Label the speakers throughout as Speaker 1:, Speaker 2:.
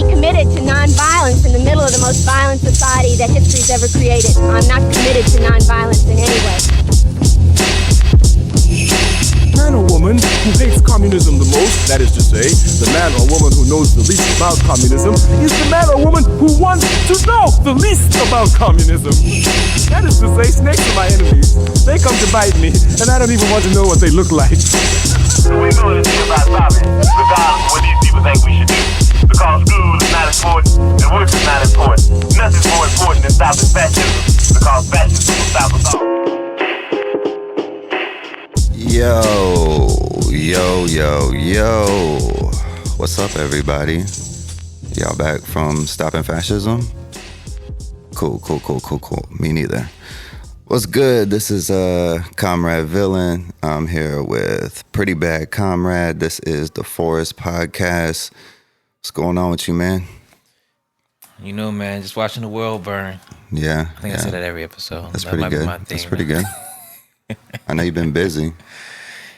Speaker 1: be committed to nonviolence in the middle of the most violent society that history's ever created. I'm not committed to nonviolence in any way.
Speaker 2: Man or woman who hates communism the most, that is to say, the man or woman who knows the least about communism, is the man or woman who wants to know the least about communism. That is to say, snakes are my enemies. They come to bite me, and I don't even want to know what they look like.
Speaker 3: We're going to see about stopping, regardless of what these people think we should do. Because school is not important, and work is not important. Nothing's more important than stopping fascism, because fascism will stop us all.
Speaker 4: Yo. What's up, everybody? Y'all back from stopping fascism? Cool. Me neither. What's good? This is Comrade Villain. I'm here with Pretty Bad Comrade. This is the Forest Podcast. What's going on with you, man?
Speaker 5: You know, man, just watching the world burn.
Speaker 4: Yeah.
Speaker 5: I think I say that every episode.
Speaker 4: That's
Speaker 5: that
Speaker 4: pretty
Speaker 5: might
Speaker 4: good.
Speaker 5: Be my thing,
Speaker 4: That's pretty good. I know you've been busy.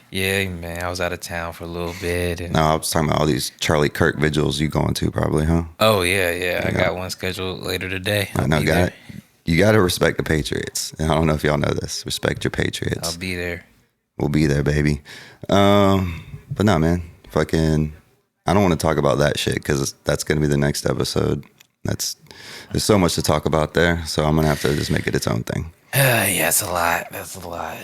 Speaker 5: Yeah, man. I was out of town for a little bit. And
Speaker 4: No, I was talking about all these Charlie Kirk vigils you going to probably, huh?
Speaker 5: Oh, yeah. I got one scheduled later today.
Speaker 4: I know, you got to respect the Patriots. I don't know if y'all know this. Respect your Patriots.
Speaker 5: I'll be there.
Speaker 4: We'll be there, baby. But no, man. Fucking, I don't want to talk about that shit because that's going to be the next episode. There's so much to talk about there. So I'm going to have to just make it its own thing.
Speaker 5: Yeah, it's a lot. That's a lot.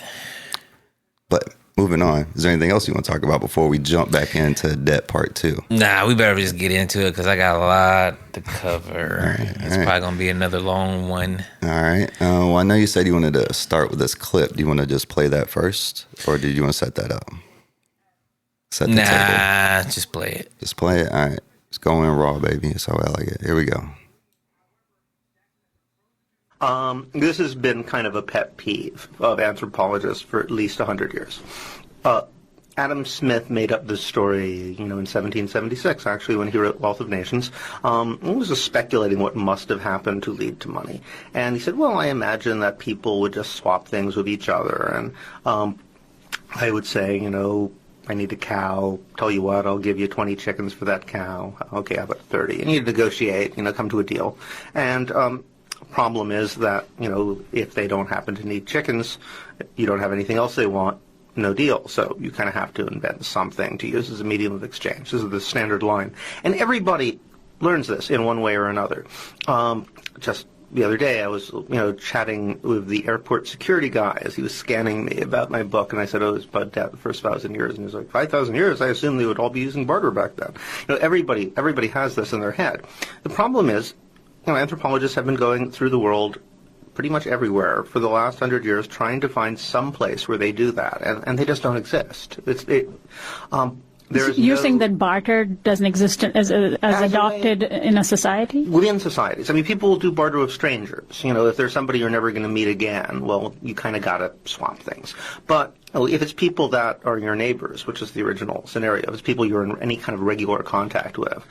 Speaker 4: But moving on, is there anything else you want to talk about before we jump back into debt part 2?
Speaker 5: Nah, we better just get into it because I got a lot to cover. It's probably going to be another long one.
Speaker 4: All right. Well, I know you said you wanted to start with this clip. Do you want to just play that first? Or did you want to set that up? Set the table.
Speaker 5: Just play it.
Speaker 4: Just play it? All right. It's going raw, baby. That's how I like it. Here we go.
Speaker 6: This has been kind of a pet peeve of anthropologists for at least 100 years. Adam Smith made up this story, in 1776, actually, when he wrote Wealth of Nations. He was just speculating what must have happened to lead to money. And he said, well, I imagine that people would just swap things with each other. And I would say, I need a cow. Tell you what, I'll give you 20 chickens for that cow. Okay, how about 30? And you negotiate, come to a deal. And problem is that, if they don't happen to need chickens, you don't have anything else they want, no deal. So you kind of have to invent something to use as a medium of exchange. This is the standard line. And everybody learns this in one way or another. Just the other day, I was, chatting with the airport security guy as he was scanning me about my book, and I said, it's about debt the first 1,000 years. And he was like, 5,000 years? I assume they would all be using barter back then. Everybody has this in their head. The problem is, anthropologists have been going through the world pretty much everywhere for the last 100 years trying to find some place where they do that, and they just don't exist.
Speaker 7: You're saying that barter doesn't exist as adopted in a society?
Speaker 6: Within societies. I mean, people will do barter with strangers. If there's somebody you're never going to meet again, well, you kind of got to swap things. But if it's people that are your neighbors, which is the original scenario, if it's people you're in any kind of regular contact with,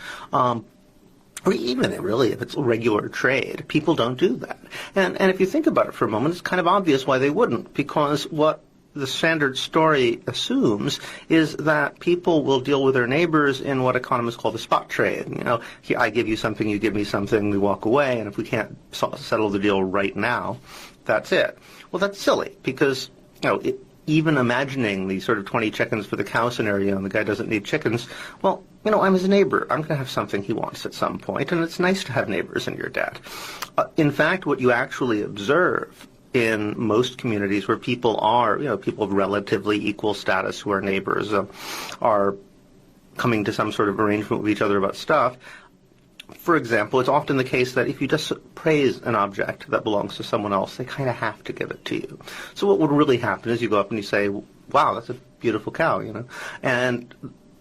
Speaker 6: or even really if it's regular trade, people don't do that. And if you think about it for a moment, it's kind of obvious why they wouldn't, because what the standard story assumes is that people will deal with their neighbors in what economists call the spot trade. I give you something, you give me something, we walk away, and if we can't settle the deal right now, that's it. Well, that's silly, because, even imagining the sort of 20 chickens for the cow scenario and the guy doesn't need chickens, well, I'm his neighbor. I'm going to have something he wants at some point, and it's nice to have neighbors in your debt. In fact, what you actually observe in most communities where people are, people of relatively equal status who are neighbors, are coming to some sort of arrangement with each other about stuff. For example, it's often the case that if you just praise an object that belongs to someone else, they kind of have to give it to you. So what would really happen is you go up and you say, wow, that's a beautiful cow, and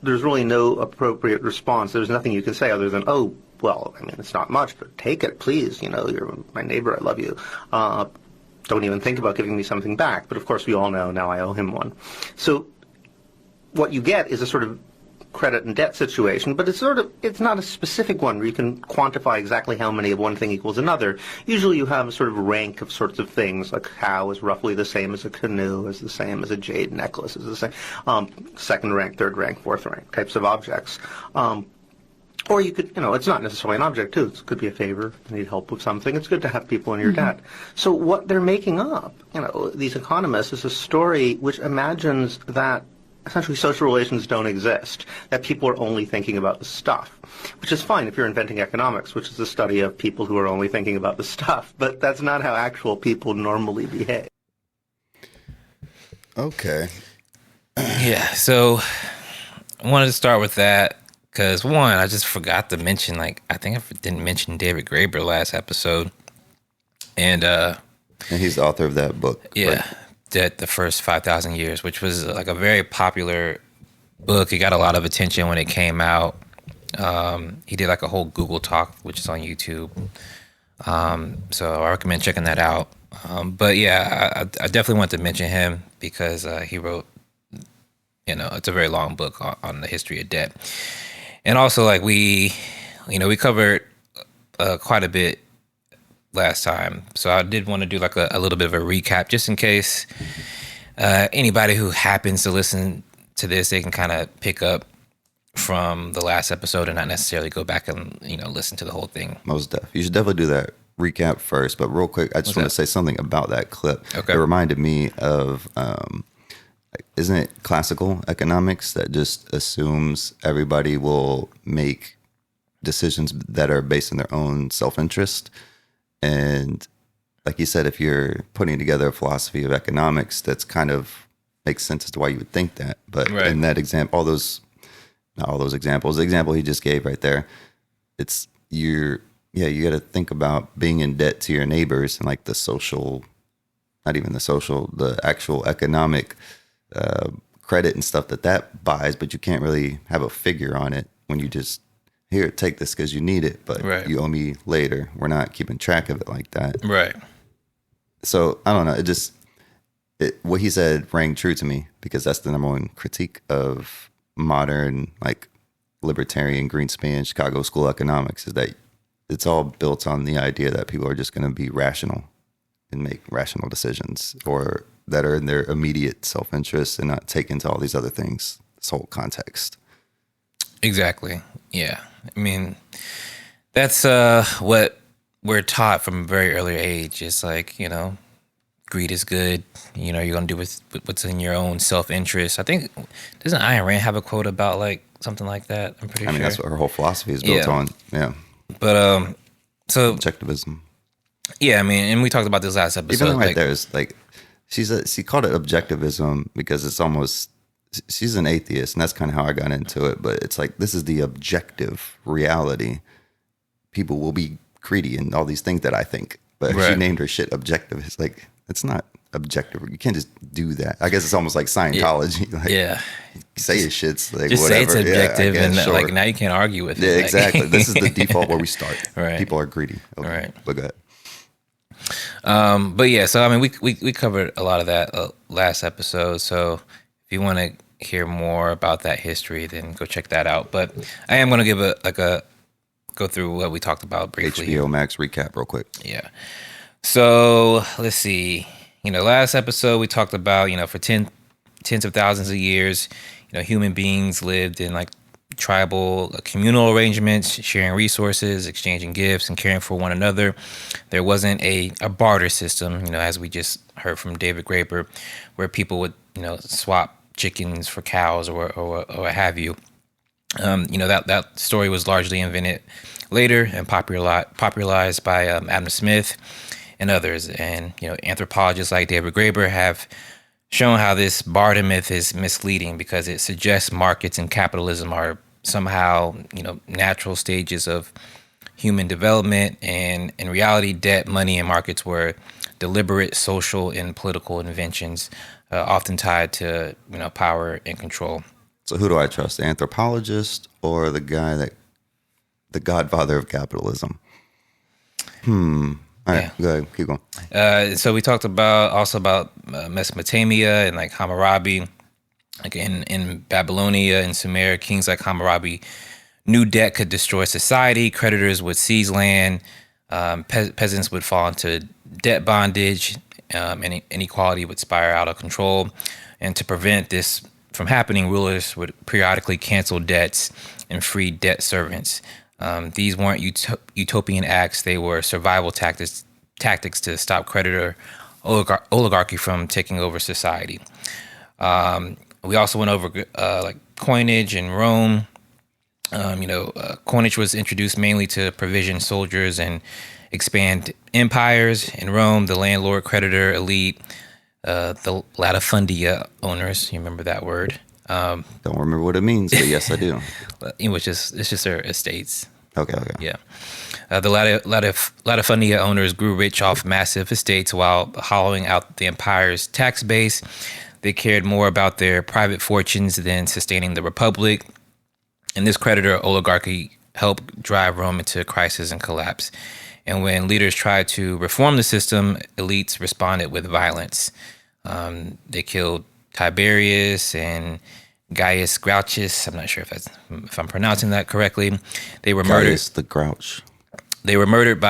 Speaker 6: there's really no appropriate response. There's nothing you can say other than, oh, well, it's not much, but take it, please. You're my neighbor. I love you. Don't even think about giving me something back. But, of course, we all know now I owe him one. So what you get is a sort of credit and debt situation, but it's not a specific one where you can quantify exactly how many of one thing equals another. Usually you have a sort of rank of sorts of things. A cow is roughly the same as a canoe, is the same as a jade necklace, is the same. Second rank, third rank, fourth rank types of objects. Or you could, it's not necessarily an object, too. It could be a favor. You need help with something. It's good to have people in your debt. So what they're making up, these economists, is a story which imagines that essentially social relations don't exist, that people are only thinking about the stuff, which is fine if you're inventing economics, which is the study of people who are only thinking about the stuff, but that's not how actual people normally behave.
Speaker 4: Okay.
Speaker 5: Yeah, so I wanted to start with that because, one, I just forgot to mention, I think I didn't mention David Graeber last episode. And
Speaker 4: he's the author of that book.
Speaker 5: Yeah.
Speaker 4: Right?
Speaker 5: That the first 5,000 years, which was a very popular book. It got a lot of attention when it came out. He did a whole Google talk, which is on YouTube. So I recommend checking that out. But yeah, I definitely want to mention him because he wrote, it's a very long book on the history of debt. And also we covered quite a bit last time, so I did want to do a little bit of a recap just in case anybody who happens to listen to this, they can kind of pick up from the last episode and not necessarily go back and listen to the whole thing.
Speaker 4: Most def. You should definitely do that recap first, but real quick, I just want to say something about that clip.
Speaker 5: Okay.
Speaker 4: It reminded me of isn't it classical economics that just assumes everybody will make decisions that are based on their own self-interest? And like you said, if you're putting together a philosophy of economics, that's kind of makes sense as to why you would think that. But
Speaker 5: right.
Speaker 4: In that example, not all those examples, the example he just gave right there, it's you got to think about being in debt to your neighbors and the actual economic credit and stuff that buys, but you can't really have a figure on it when you just, here, take this because you need it, but
Speaker 5: right.
Speaker 4: You owe me later. We're not keeping track of it like that.
Speaker 5: Right.
Speaker 4: So I don't know. What he said rang true to me because that's the number one critique of modern, libertarian Greenspan, Chicago School economics is that it's all built on the idea that people are just going to be rational and make rational decisions or that are in their immediate self-interest and not take into all these other things, this whole context.
Speaker 5: Exactly. Yeah. I mean, that's what we're taught from a very early age. It's greed is good. You're going to do what's in your own self-interest. I think, doesn't Ayn Rand have a quote about something like that? I'm pretty sure.
Speaker 4: That's what her whole philosophy is built on. Yeah.
Speaker 5: But, so.
Speaker 4: Objectivism.
Speaker 5: Yeah, I mean, and we talked about this last episode.
Speaker 4: Even right there is she called it objectivism because it's almost, she's an atheist, and that's kind of how I got into it. But it's this is the objective reality. People will be greedy and all these things that I think. But
Speaker 5: right.
Speaker 4: She named her shit objective. It's it's not objective. You can't just do that. I guess it's almost like Scientology.
Speaker 5: Yeah.
Speaker 4: You say your shit's
Speaker 5: just
Speaker 4: whatever.
Speaker 5: Say it's objective,
Speaker 4: yeah, guess,
Speaker 5: and
Speaker 4: sure.
Speaker 5: now you can't argue with it.
Speaker 4: Yeah, exactly. This is the default where we start.
Speaker 5: Right.
Speaker 4: People are greedy. Okay.
Speaker 5: Right.
Speaker 4: But go ahead.
Speaker 5: But yeah, so I mean, we covered a lot of that last episode. So if you want to hear more about that history, then go check that out. But I am going to give go through what we talked about briefly.
Speaker 4: HBO Max recap real quick.
Speaker 5: Yeah. So let's see. Last episode we talked about, for tens of thousands of years, human beings lived in tribal communal arrangements, sharing resources, exchanging gifts, and caring for one another. There wasn't a barter system, as we just heard from David Graeber, where people would, swap chickens for cows or what have you. That story was largely invented later and popularized by Adam Smith and others. And, anthropologists like David Graeber have shown how this barter myth is misleading because it suggests markets and capitalism are somehow, natural stages of human development. And in reality, debt, money, and markets were deliberate social and political inventions, often tied to, power and control.
Speaker 4: So who do I trust, the anthropologist or the guy the godfather of capitalism? All right, go ahead, keep going.
Speaker 5: So we talked about Mesopotamia and Hammurabi, in Babylonia and Sumer, kings like Hammurabi knew debt could destroy society. Creditors would seize land. Peasants would fall into debt bondage, and inequality would spiral out of control. And to prevent this from happening, rulers would periodically cancel debts and free debt servants. These weren't utopian acts; they were survival tactics to stop creditor oligarchy from taking over society. We also went over like coinage in Rome. Coinage was introduced mainly to provision soldiers and expand empires. In Rome, the landlord creditor elite, the latifundia owners, you remember that word?
Speaker 4: Don't remember what it means, but yes, I do.
Speaker 5: Which is, it's just their estates.
Speaker 4: Okay.
Speaker 5: Yeah. The latifundia owners grew rich off massive estates while hollowing out the empire's tax base. They cared more about their private fortunes than sustaining the republic. And this creditor oligarchy helped drive Rome into crisis and collapse. And when leaders tried to reform the system, elites responded with violence. They killed Tiberius and Gaius Gracchus. I'm not sure if I'm pronouncing that correctly. They were
Speaker 4: Gaius the Grouch.
Speaker 5: They were murdered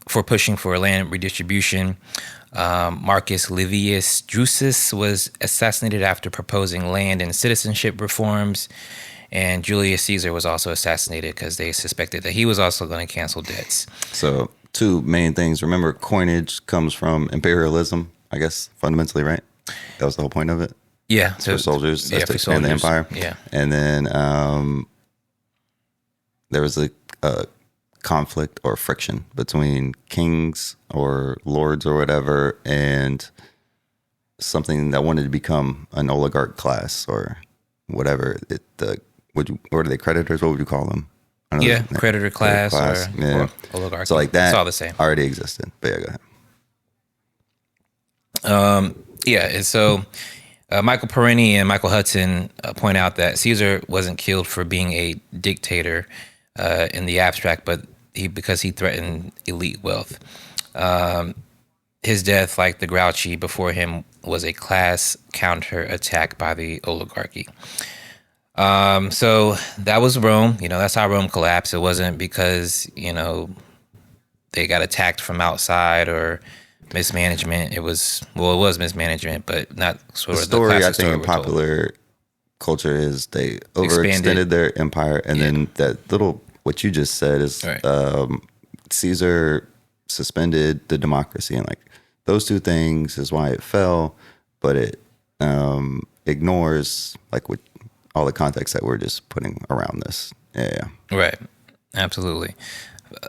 Speaker 5: for pushing for land redistribution. Marcus Livius Drusus was assassinated after proposing land and citizenship reforms. And Julius Caesar was also assassinated because they suspected that he was also going to cancel debts.
Speaker 4: So, two main things. Remember, coinage comes from imperialism, I guess, fundamentally, right? That was the whole point of it?
Speaker 5: Yeah.
Speaker 4: So for soldiers,
Speaker 5: yeah,
Speaker 4: to expand the empire.
Speaker 5: Yeah.
Speaker 4: And then there was a conflict or friction between kings or lords or whatever and something that wanted to become an oligarch class or whatever. What are they, creditors? What would you call them?
Speaker 5: Yeah, creditor class, or oligarchy.
Speaker 4: So like that
Speaker 5: it's all the same.
Speaker 4: already existed. But yeah, go ahead.
Speaker 5: And so Michael Perini and Michael Hudson point out that Caesar wasn't killed for being a dictator in the abstract, but because he threatened elite wealth. His death, like the Grouchy before him, was a class counterattack by the oligarchy. So that was Rome. That's how Rome collapsed. It wasn't because, they got attacked from outside or mismanagement. It was mismanagement, but not sort of the
Speaker 4: story.
Speaker 5: classic
Speaker 4: I think in popular culture is they overextended their empire, and then that little what you just said is
Speaker 5: right.
Speaker 4: Caesar suspended the democracy, and like those two things is why it fell, but it ignores like what all the context that we're just putting around this. Yeah.
Speaker 5: Right. Absolutely.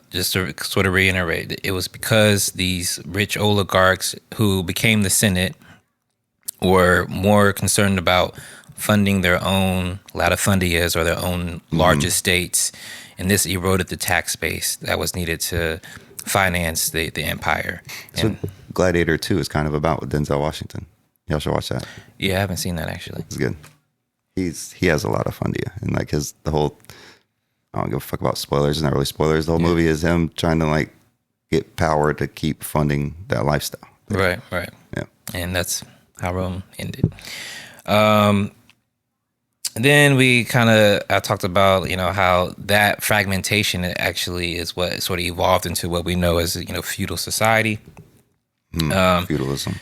Speaker 5: Just to sort of reiterate, it was because these rich oligarchs who became the Senate were more concerned about funding their own latifundias or their own large estates, and this eroded the tax base that was needed to finance the empire.
Speaker 4: That's what Gladiator 2 is kind of about with Denzel Washington. Y'all should watch that.
Speaker 5: Yeah, I haven't seen that actually.
Speaker 4: It's good. He has a lot of fundia, and like the whole, I don't give a fuck about spoilers. It's not really spoilers. The whole movie is him trying to like get power to keep funding that lifestyle.
Speaker 5: Right.
Speaker 4: Yeah.
Speaker 5: And that's how Rome ended. Then I talked about, how that fragmentation actually is what sort of evolved into what we know as, feudal society.
Speaker 4: Feudalism.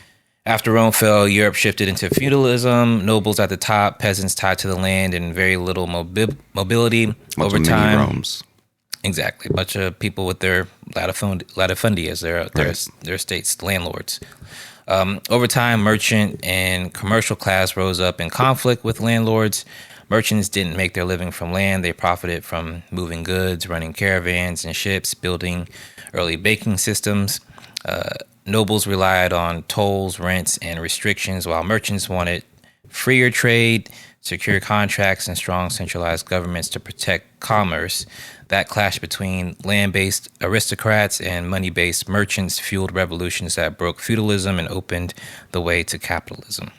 Speaker 5: After Rome fell, Europe shifted into feudalism, nobles at the top, peasants tied to the land, and very little mobility over time.
Speaker 4: Mini Romes.
Speaker 5: Exactly. A bunch of people with their latifundias, their estates, landlords. Over time, merchant and commercial class rose up in conflict with landlords. Merchants didn't make their living from land. They profited from moving goods, running caravans and ships, building early banking systems. Nobles relied on tolls, rents, and restrictions, while merchants wanted freer trade, secure contracts, and strong centralized governments to protect commerce. That clash between land-based aristocrats and money-based merchants fueled revolutions that broke feudalism and opened the way to capitalism.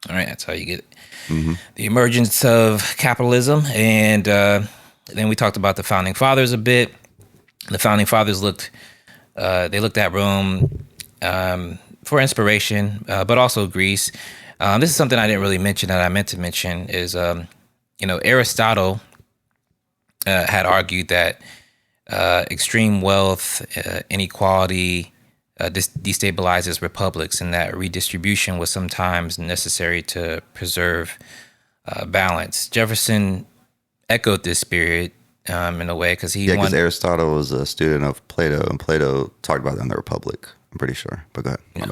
Speaker 5: All right, that's how you get the emergence of capitalism. And then we talked about the Founding Fathers a bit. The Founding Fathers looked at Rome for inspiration, but also Greece. This is something I didn't really mention that I meant to mention is, Aristotle had argued that extreme wealth, inequality, destabilizes republics, and that redistribution was sometimes necessary to preserve balance. Jefferson echoed this spirit in a way because
Speaker 4: because Aristotle was a student of Plato, and Plato talked about that in the Republic. I'm pretty sure. But go ahead.
Speaker 5: Yeah.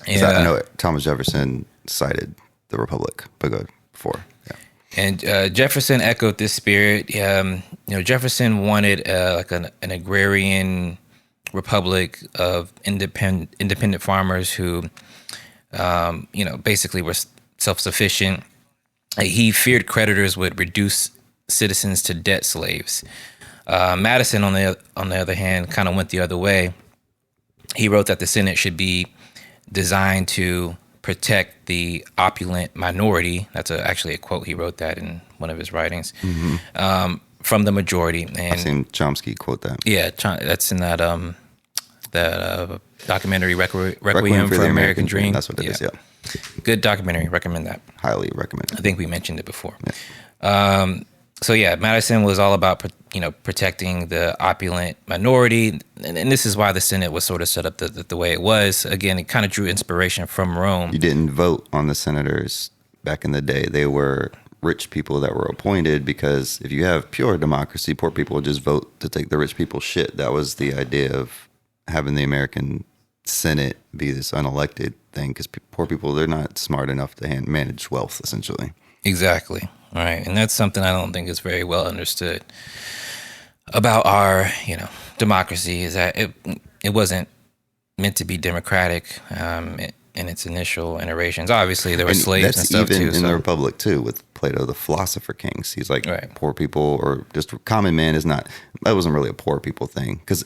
Speaker 4: And, I know Thomas Jefferson cited the Republic, but go ahead. Before. Yeah.
Speaker 5: And Jefferson echoed this spirit. Jefferson wanted like an agrarian republic of independent farmers who, basically were self-sufficient. He feared creditors would reduce citizens to debt slaves. Madison, on the other hand, kind of went the other way. He wrote that the Senate should be designed to protect the opulent minority. That's actually a quote. He wrote that in one of his writings. From the majority. And
Speaker 4: I've seen Chomsky quote that.
Speaker 5: Yeah, that's in that documentary Requiem for the American Dream.
Speaker 4: That's what it is. Yeah.
Speaker 5: Good documentary. Recommend that.
Speaker 4: Highly recommend it.
Speaker 5: I think we mentioned it before. Yeah. So yeah, Madison was all about protecting the opulent minority, and this is why the Senate was sort of set up the way it was. Again, it kind of drew inspiration from Rome.
Speaker 4: You didn't vote on the senators back in the day; they were rich people that were appointed, because if you have pure democracy, poor people would just vote to take the rich people's shit. That was the idea of having the American Senate be this unelected thing, because poor people, they're not smart enough to manage wealth, essentially.
Speaker 5: Exactly. All right. And that's something I don't think is very well understood about our, democracy, is that it wasn't meant to be democratic in its initial iterations. Obviously, there were slaves and stuff too.
Speaker 4: That's even in the Republic too, with Plato, the philosopher kings. He's like, poor people or just common man is not, that wasn't really a poor people thing. Because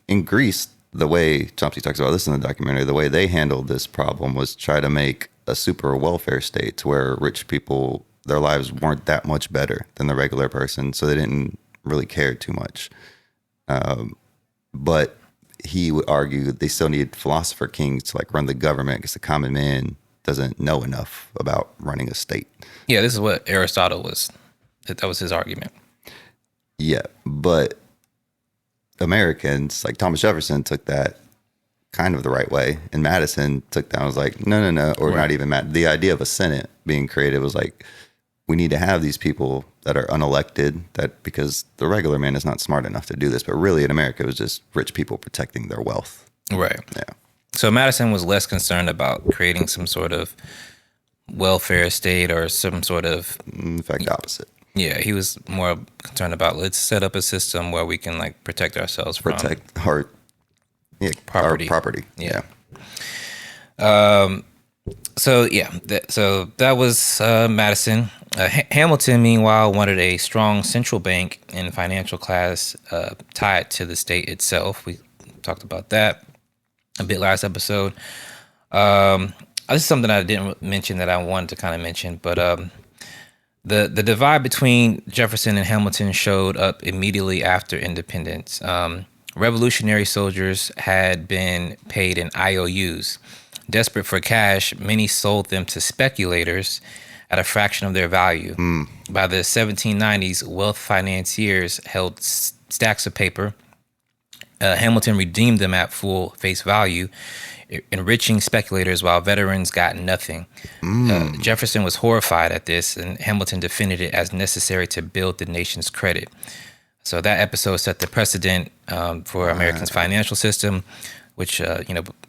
Speaker 4: in Greece, the way Chomsky talks about this in the documentary, the way they handled this problem was try to make a super welfare state to where rich people, their lives weren't that much better than the regular person, so they didn't really care too much. But he would argue they still need philosopher kings to like run the government, because the common man doesn't know enough about running a state. Yeah,
Speaker 5: this is what Aristotle was. That was his argument.
Speaker 4: Yeah, but Americans, like Thomas Jefferson, took that kind of the right way, and Madison took that and was like, no, or not even the idea of a Senate being created was like, we need to have these people that are unelected, that because the regular man is not smart enough to do this. But really in America, it was just rich people protecting their wealth.
Speaker 5: Right.
Speaker 4: Yeah.
Speaker 5: So Madison was less concerned about creating some sort of welfare state or some sort of...
Speaker 4: In fact, opposite.
Speaker 5: Yeah, he was more concerned about, let's set up a system where we can like protect ourselves from...
Speaker 4: Protect our property.
Speaker 5: Yeah. So that was Madison. Hamilton, meanwhile, wanted a strong central bank and financial class tied to the state itself. We talked about that a bit last episode. This is something I didn't mention that I wanted to kind of mention, but the divide between Jefferson and Hamilton showed up immediately after independence. Revolutionary soldiers had been paid in IOUs. Desperate for cash, many sold them to speculators at a fraction of their value. By the 1790s, wealth financiers held stacks of paper. Hamilton redeemed them at full face value, enriching speculators while veterans got nothing. Jefferson was horrified at this, and Hamilton defended it as necessary to build the nation's credit. So that episode set the precedent for America's financial system, which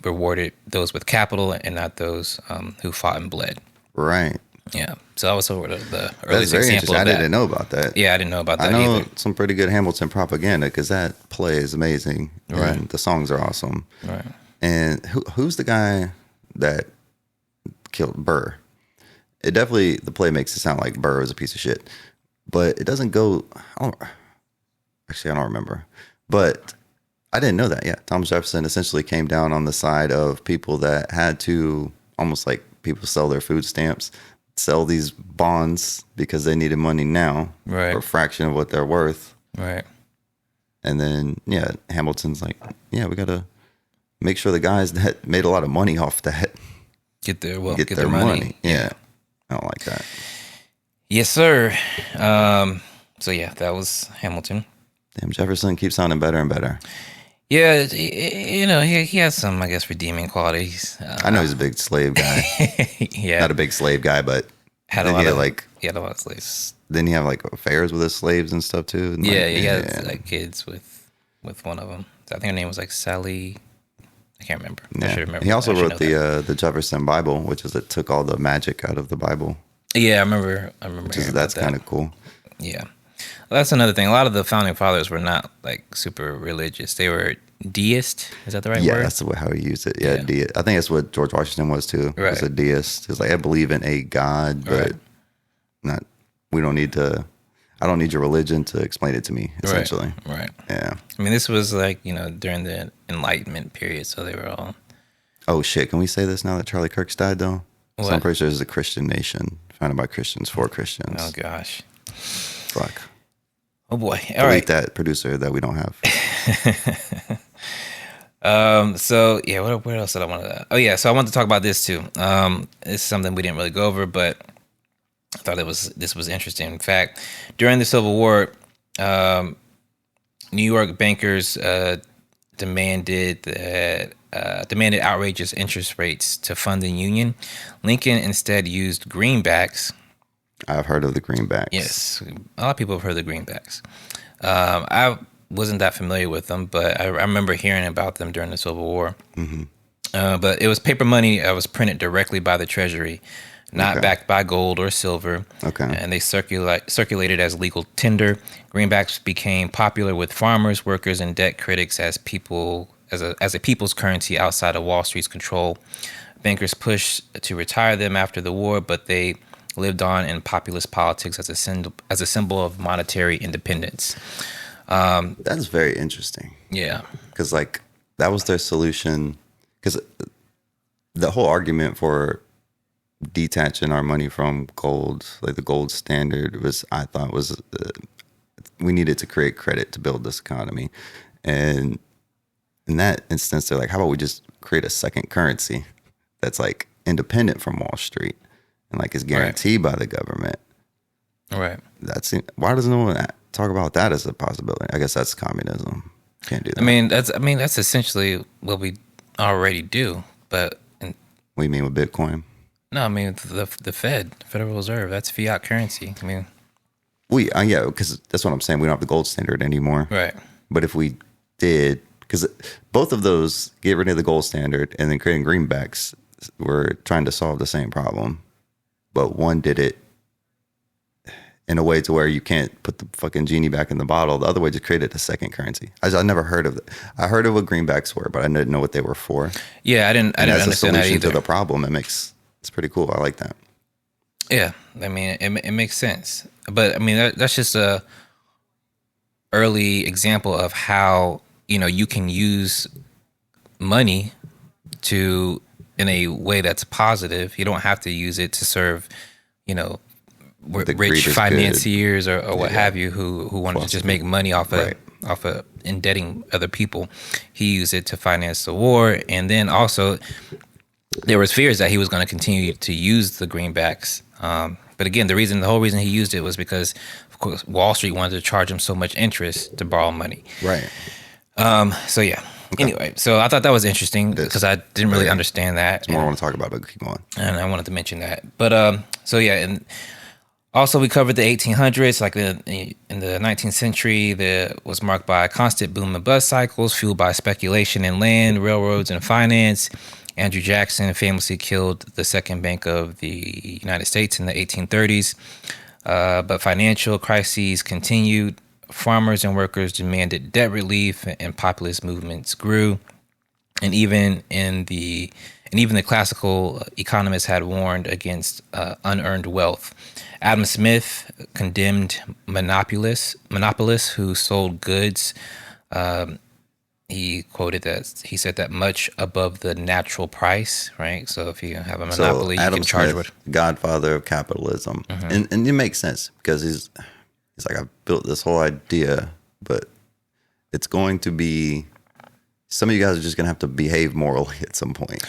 Speaker 5: rewarded those with capital and not those who fought and bled.
Speaker 4: Right.
Speaker 5: Yeah. So that was sort of the earliest example of
Speaker 4: that. I
Speaker 5: that.
Speaker 4: didn't know about that.
Speaker 5: Yeah, I didn't know about that
Speaker 4: I know
Speaker 5: either.
Speaker 4: some pretty good Hamilton propaganda, because that play is amazing.
Speaker 5: Right.
Speaker 4: And the songs are awesome.
Speaker 5: Right.
Speaker 4: And who's the guy that killed Burr? It definitely, the play makes it sound like Burr was a piece of shit. But it doesn't go... I don't remember. But I didn't know that. Yeah, Thomas Jefferson essentially came down on the side of people that had to, almost like people sell their food stamps, sell these bonds because they needed money now,
Speaker 5: right,
Speaker 4: for a fraction of what they're worth.
Speaker 5: Right.
Speaker 4: And then, yeah, Hamilton's like, yeah, we got to make sure the guys that made a lot of money off that
Speaker 5: get their money.
Speaker 4: Yeah. I don't like that.
Speaker 5: Yes, sir. So yeah, that was Hamilton.
Speaker 4: Damn, Jefferson keeps sounding better and better.
Speaker 5: Yeah, he has some, I guess, redeeming qualities.
Speaker 4: I know he's a big slave guy.
Speaker 5: Yeah,
Speaker 4: Not a big slave guy, but
Speaker 5: had a
Speaker 4: then
Speaker 5: lot
Speaker 4: he had
Speaker 5: of
Speaker 4: like
Speaker 5: he had a lot of slaves.
Speaker 4: then he have like affairs with his slaves and stuff too. And,
Speaker 5: Yeah,
Speaker 4: like,
Speaker 5: he had like kids with one of them. I think her name was like Sally. I can't remember. I should remember.
Speaker 4: He also
Speaker 5: I should
Speaker 4: wrote
Speaker 5: know
Speaker 4: the Jefferson Bible, which is that took all the magic out of the Bible.
Speaker 5: Yeah, I remember.
Speaker 4: That's kind of cool.
Speaker 5: Yeah, well, that's another thing. A lot of the founding fathers were not like super religious. They were deist. Is that the right
Speaker 4: Yeah,
Speaker 5: word?
Speaker 4: that's how he used it. Yeah,
Speaker 5: Yeah.
Speaker 4: I think that's what George Washington was too. He was
Speaker 5: Right.
Speaker 4: a deist. He's like, I believe in a God, but
Speaker 5: Right.
Speaker 4: not. We don't need to. I don't need your religion to explain it to me. Essentially,
Speaker 5: Right.
Speaker 4: yeah.
Speaker 5: I mean, this was like during the Enlightenment period, so they were all.
Speaker 4: Oh shit! Can we say this now that Charlie Kirk's died though? So
Speaker 5: What?
Speaker 4: I'm pretty sure this is a Christian nation founded by Christians for Christians.
Speaker 5: Oh gosh.
Speaker 4: Fuck.
Speaker 5: Oh boy. All
Speaker 4: Delete
Speaker 5: right.
Speaker 4: that producer that we don't have.
Speaker 5: So yeah, what else did I want to? Oh yeah, so I wanted to talk about this too. It's something we didn't really go over, but I thought this was interesting. In fact, during the Civil War, New York bankers demanded outrageous interest rates to fund the Union. Lincoln instead used greenbacks.
Speaker 4: I've heard of the greenbacks.
Speaker 5: Yes, a lot of people have heard of the greenbacks. I wasn't that familiar with them, but I remember hearing about them during the Civil War.
Speaker 4: Mm-hmm.
Speaker 5: But it was paper money that was printed directly by the Treasury, not backed by gold or silver.
Speaker 4: Okay.
Speaker 5: And they circulated as legal tender. Greenbacks became popular with farmers, workers, and debt critics as a people's currency outside of Wall Street's control. Bankers pushed to retire them after the war, but they lived on in populist politics as a symbol of monetary independence.
Speaker 4: That's very interesting.
Speaker 5: Yeah.
Speaker 4: Because like that was their solution. Because the whole argument for detaching our money from gold, like the gold standard, I thought was we needed to create credit to build this economy. And in that instance, they're like, how about we just create a second currency that's like independent from Wall Street and like is guaranteed by the government.
Speaker 5: Right.
Speaker 4: Why doesn't no one talk about that as a possibility? I guess that's communism. Can't do that.
Speaker 5: I mean that's essentially what we already do. But
Speaker 4: what do you mean with Bitcoin?
Speaker 5: no, I mean the Federal Reserve, that's fiat currency. I mean,
Speaker 4: Yeah, because that's what I'm saying. We don't have the gold standard anymore.
Speaker 5: right.
Speaker 4: But if we did, because both of those, get rid of the gold standard and then creating greenbacks, were trying to solve the same problem. But one did it in a way to where you can't put the fucking genie back in the bottle. The other way just created a second currency. I never heard of it. I heard of what greenbacks were, but I didn't know what they were for.
Speaker 5: Yeah, I didn't
Speaker 4: As a
Speaker 5: understand that
Speaker 4: solution
Speaker 5: either.
Speaker 4: to the problem, it's pretty cool. I like that.
Speaker 5: Yeah, I mean, it makes sense. But I mean, that's just a early example of how you can use money in a way that's positive. You don't have to use it to serve,
Speaker 4: The
Speaker 5: rich
Speaker 4: greatest
Speaker 5: financiers or what have you who wanted to just
Speaker 4: Philosophy.
Speaker 5: make money off of indebting other people. He used it to finance the war, and then also there was fears that he was going to continue to use the greenbacks. But again, the whole reason he used it was because, of course, Wall Street wanted to charge him so much interest to borrow money.
Speaker 4: Right.
Speaker 5: So yeah. Okay. Anyway, so I thought that was interesting because I didn't really understand that.
Speaker 4: It's more I want to talk about, but keep going.
Speaker 5: And I wanted to mention that. But so yeah, and also we covered the 1800s, like in the 19th century, was marked by a constant boom of bus cycles fueled by speculation in land, railroads, and finance. Andrew Jackson famously killed the second bank of the United States in the 1830s. But financial crises continued. Farmers and workers demanded debt relief, and populist movements grew. And even the classical economists had warned against unearned wealth. Adam Smith condemned monopolists who sold goods. He said that much above the natural price, right? So if you have a monopoly, you
Speaker 4: Adam
Speaker 5: can charge
Speaker 4: Smith,
Speaker 5: what.
Speaker 4: godfather of capitalism, and it makes sense because he's like, I built this whole idea, but it's going to be, some of you guys are just going to have to behave morally at some point.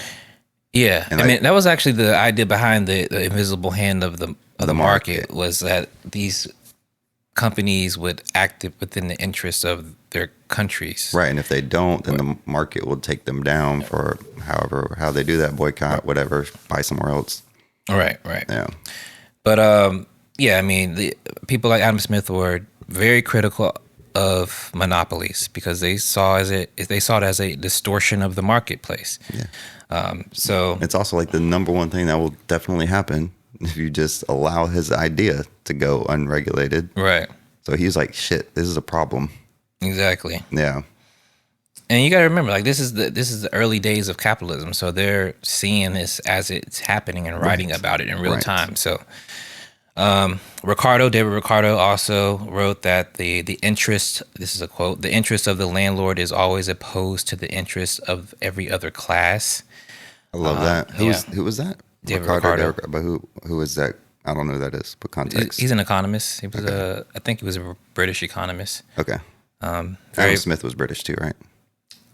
Speaker 5: Yeah,
Speaker 4: And
Speaker 5: I mean that was actually the idea behind the invisible hand of the market,
Speaker 4: market.
Speaker 5: was that these companies would act within the interest of their countries.
Speaker 4: Right, and if they don't, then the market will take them down for how they do that, boycott, whatever, buy somewhere else.
Speaker 5: Right.
Speaker 4: Yeah.
Speaker 5: But I mean, the people like Adam Smith were very critical of monopolies because they saw it as a distortion of the marketplace.
Speaker 4: Yeah.
Speaker 5: So
Speaker 4: it's also like the number one thing that will definitely happen if you just allow his idea to go unregulated.
Speaker 5: Right.
Speaker 4: So he's like, shit, this is a problem.
Speaker 5: Exactly.
Speaker 4: Yeah.
Speaker 5: And you got to remember, like this is the early days of capitalism, so they're seeing this as it's happening and writing about it in real time. So, David Ricardo also wrote that the interest. This is a quote: "The interest of the landlord is always opposed to the interest of every other class."
Speaker 4: I love that. Who was that?
Speaker 5: David Ricardo.
Speaker 4: But who is that? I don't know who that is. But context.
Speaker 5: He's an economist. He was I think he was a British economist.
Speaker 4: Okay. Adam Smith was British too, right?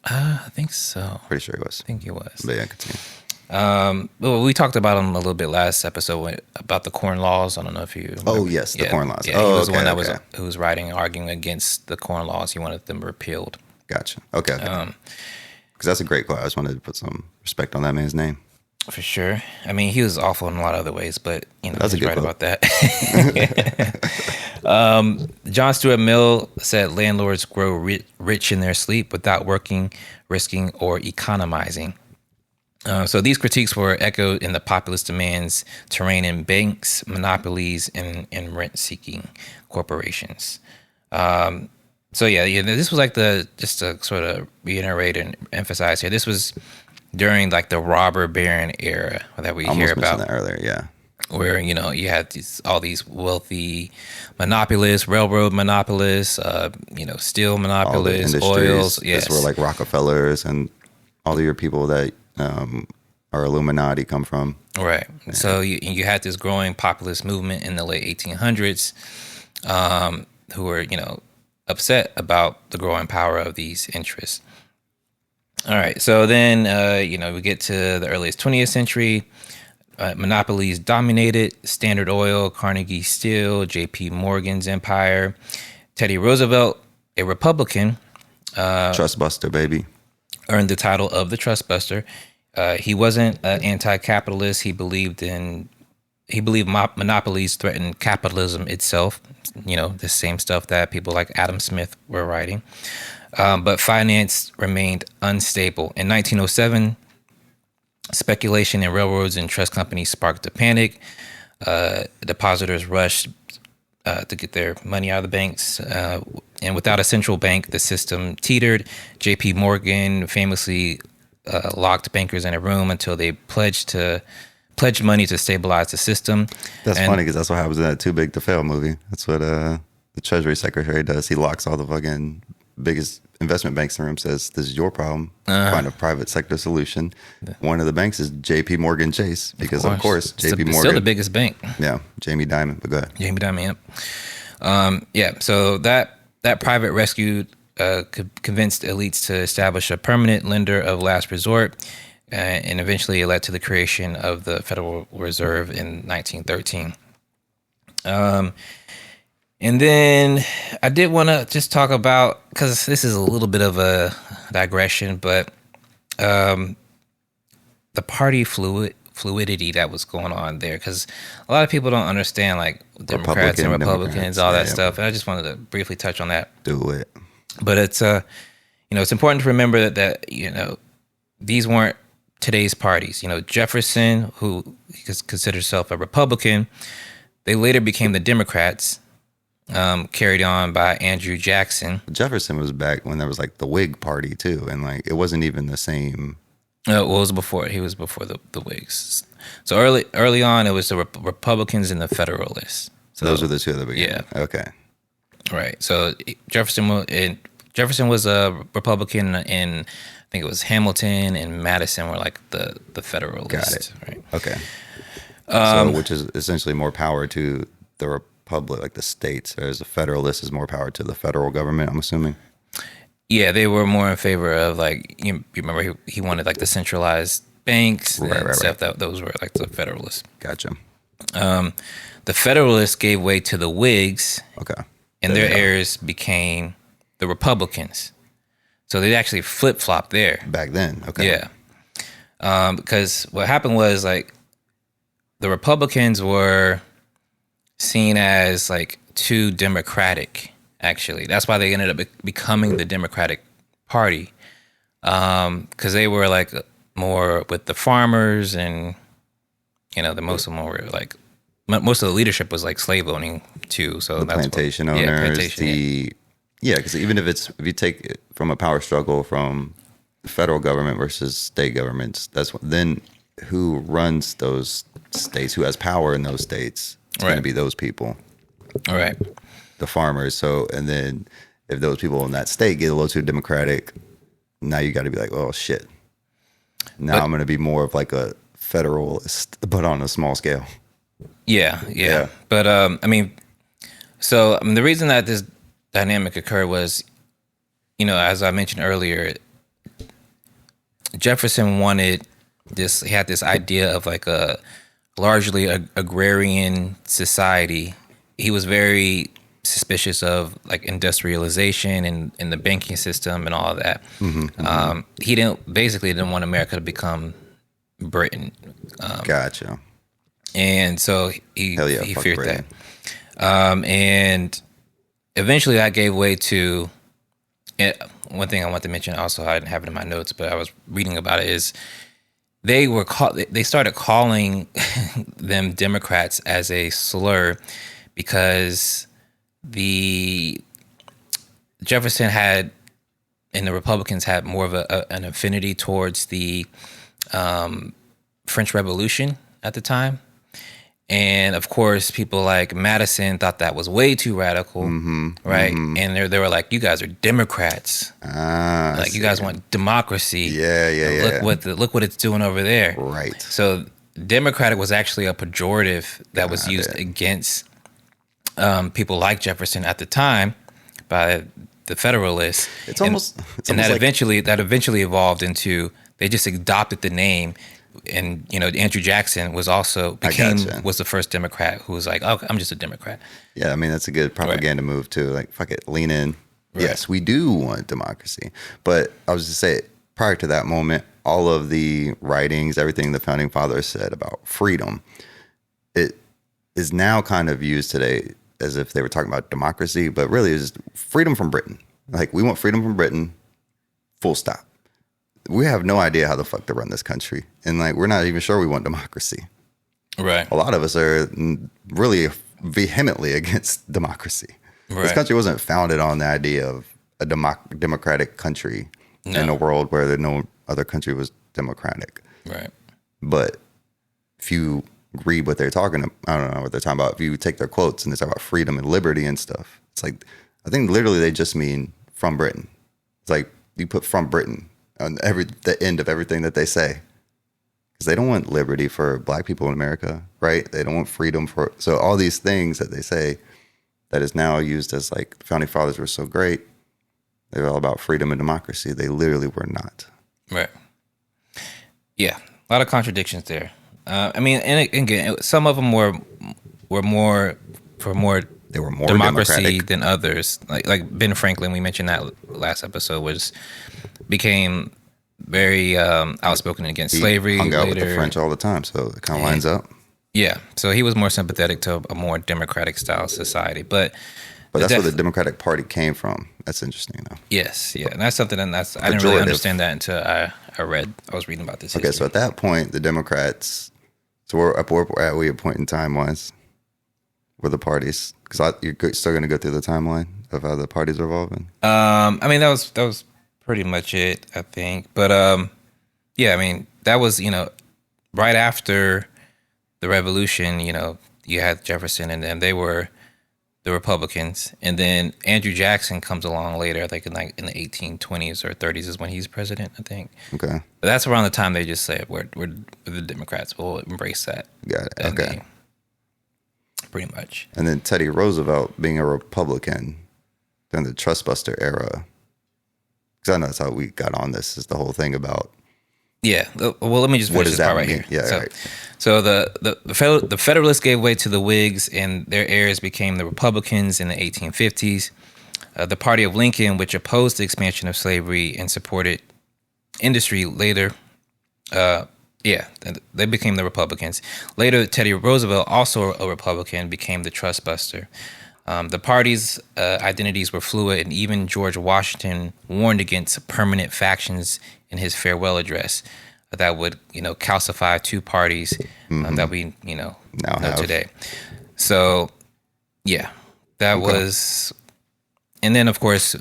Speaker 5: I think so.
Speaker 4: Pretty sure he was.
Speaker 5: I think he was.
Speaker 4: But yeah, continue.
Speaker 5: Well, we talked about him a little bit last episode about the Corn Laws. I don't know if you remember.
Speaker 4: Oh yes, the Corn Laws.
Speaker 5: Yeah, he was the one that who was arguing against the Corn Laws. He wanted them repealed.
Speaker 4: Gotcha. Okay. Because that's a great quote. I just wanted to put some respect on that man's name.
Speaker 5: For sure. I mean, he was awful in a lot of other ways, but
Speaker 4: that's
Speaker 5: he's right about that. John Stuart Mill said landlords grow rich in their sleep without working, risking, or economizing. So these critiques were echoed in the populist demands to rein in banks, monopolies, and rent-seeking corporations. So this was like just to sort of reiterate and emphasize here, this was during like the robber baron era that we hear about
Speaker 4: that earlier, yeah.
Speaker 5: Where, you had all these wealthy monopolists, railroad monopolists, steel monopolists, oils. Yes.
Speaker 4: That's where like Rockefellers and all of your people that are Illuminati come from.
Speaker 5: Right. Yeah. So you had this growing populist movement in the late 1800s who were, upset about the growing power of these interests. All right. So then, we get to the earliest 20th century. Monopolies dominated Standard Oil, Carnegie Steel, J.P. Morgan's empire. Teddy Roosevelt, a Republican,
Speaker 4: Trust Buster, baby,
Speaker 5: earned the title of the Trust Buster. He wasn't an anti-capitalist. He believed monopolies threatened capitalism itself. The same stuff that people like Adam Smith were writing. But finance remained unstable. In 1907, speculation in railroads and trust companies sparked a panic. Depositors rushed to get their money out of the banks. And without a central bank, the system teetered. J.P. Morgan famously locked bankers in a room until they pledged money to stabilize the system.
Speaker 4: That's funny because that's what happens in that Too Big to Fail movie. That's what the Treasury Secretary does. He locks all the fucking biggest investment banks in the room, says, this is your problem. Find a private sector solution. One of the banks is J.P. Morgan Chase because, of course, J.P. Morgan.
Speaker 5: Still the biggest bank.
Speaker 4: Yeah, Jamie Dimon, but go ahead.
Speaker 5: Jamie Dimon, yep. So that private rescue convinced elites to establish a permanent lender of last resort, and eventually it led to the creation of the Federal Reserve in 1913. And then I did want to just talk about, because this is a little bit of a digression, but the party fluidity that was going on there, because a lot of people don't understand like Democrats and Republicans, all that stuff. And I just wanted to briefly touch on that.
Speaker 4: Do it.
Speaker 5: But it's it's important to remember that these weren't today's parties. Jefferson, who considered himself a Republican, they later became the Democrats. Carried on by Andrew Jackson.
Speaker 4: Jefferson was back when there was like the Whig Party too, and like it wasn't even the same.
Speaker 5: It was before. He was before the Whigs. So early on, it was the Republicans and the Federalists. So
Speaker 4: those were the two at the beginning.
Speaker 5: Yeah.
Speaker 4: Okay.
Speaker 5: Right. So Jefferson was a Republican, and I think it was Hamilton and Madison were like the Federalists.
Speaker 4: Got it.
Speaker 5: Right.
Speaker 4: Okay. So which is essentially more power to the Republic, like the states, whereas the Federalist is more power to the federal government, I'm assuming.
Speaker 5: Yeah, they were more in favor of like you remember he wanted like the centralized banks and stuff. That those were like the Federalists.
Speaker 4: Gotcha.
Speaker 5: The Federalists gave way to the Whigs.
Speaker 4: Okay.
Speaker 5: And their heirs became the Republicans. So they actually flip-flopped there.
Speaker 4: Back then, okay.
Speaker 5: Yeah. Because what happened was, like, the Republicans were seen as, like, too democratic, actually. That's why they ended up becoming the Democratic Party. Because they were, like, more with the farmers, and, you know, most of them were, like, most of the leadership was, like, slave owning, too. So
Speaker 4: The
Speaker 5: that's
Speaker 4: plantation
Speaker 5: what,
Speaker 4: owners,
Speaker 5: plantation,
Speaker 4: because even if you take it from a power struggle from the federal government versus state governments, then who runs those states, who has power in those states? It's going to be those people.
Speaker 5: All right.
Speaker 4: The farmers. So, and then if those people in that state get a little too democratic, now you got to be like, oh shit. Now I'm going to be more of like a federalist, but on a small scale.
Speaker 5: Yeah. But I mean, the reason that this dynamic occurred was, you know, as I mentioned earlier, Jefferson wanted this. He had this idea of like a largely agrarian society. He was very suspicious of like industrialization and the banking system and all of that. He didn't want America to become Britain.
Speaker 4: Gotcha.
Speaker 5: And so he feared
Speaker 4: Britain.
Speaker 5: that. And eventually that gave way to one thing I want to mention. Also, I didn't have it in my notes, but I was reading about it. Is they started calling them Democrats as a slur because the Jefferson had and the Republicans had more of an affinity towards the French Revolution at the time. And of course, people like Madison thought that was way too radical, right? And they were like, "You guys are Democrats, like you guys want democracy. Look what it's doing over there."
Speaker 4: Right.
Speaker 5: So Democratic was actually a pejorative that was used against people like Jefferson at the time by the Federalists.
Speaker 4: It's almost
Speaker 5: that
Speaker 4: like
Speaker 5: eventually evolved into they just adopted the name. And you know, Andrew Jackson was was the first Democrat who was like, "Oh, I'm just a Democrat."
Speaker 4: Yeah, I mean that's a good propaganda move too. Like, fuck it, lean in. Right. Yes, we do want democracy, but I was just say prior to that moment, all of the writings, everything the founding fathers said about freedom, it is now kind of used today as if they were talking about democracy, but really it's just freedom from Britain. Like, we want freedom from Britain. Full stop. We have no idea how the fuck to run this country. And like, we're not even sure we want democracy.
Speaker 5: Right.
Speaker 4: A lot of us are really vehemently against democracy. Right. This country wasn't founded on the idea of a democratic country in a world where no other country was democratic.
Speaker 5: Right.
Speaker 4: But if you read what they're talking about, I don't know what they're talking about. If you take their quotes and they talk about freedom and liberty and stuff, it's like, I think literally they just mean from Britain. It's like you put from Britain on the end of everything that they say, because they don't want liberty for black people in America, right? They don't want freedom so all these things that they say that is now used as like the founding fathers were so great, they were all about freedom and democracy. They literally were not.
Speaker 5: Right. Yeah, a lot of contradictions there. I mean, and again, some of them were more
Speaker 4: They were more
Speaker 5: democracy
Speaker 4: democratic
Speaker 5: than others. Like Ben Franklin, we mentioned that last episode, became very outspoken against slavery.
Speaker 4: He hung out
Speaker 5: later.
Speaker 4: with the French all the time, so it kind of lines up.
Speaker 5: Yeah, so he was more sympathetic to a more democratic style society, but
Speaker 4: that's where the Democratic Party came from. That's interesting, though.
Speaker 5: Yes, yeah, and that's something I didn't really understand that until I was reading about this.
Speaker 4: Okay, so at that point, the Democrats. So we're at a point in time wise. Were the parties? Because you're still going to go through the timeline of how the parties are evolving.
Speaker 5: I mean, that was pretty much it, I think. But yeah, I mean, that was, you know, right after the Revolution. You know, you had Jefferson, and then they were the Republicans, and then Andrew Jackson comes along later. I think in the 1820s or 30s is when he's president, I think.
Speaker 4: Okay,
Speaker 5: but that's around the time they just said we're the Democrats. We'll embrace that.
Speaker 4: Got it. Okay.
Speaker 5: Pretty much.
Speaker 4: And then Teddy Roosevelt being a Republican during the Trustbuster era. Because I know that's how we got on this, is the whole thing about.
Speaker 5: Yeah. Well, let me just finish this part right here.
Speaker 4: Yeah, right.
Speaker 5: So the Federalists gave way to the Whigs, and their heirs became the Republicans in the 1850s. The party of Lincoln, which opposed the expansion of slavery and supported industry later, they became the Republicans. Later, Teddy Roosevelt, also a Republican, became the trust buster. The party's identities were fluid, and even George Washington warned against permanent factions in his farewell address that would, calcify two parties that we, know today. So, yeah, that was, and then of course,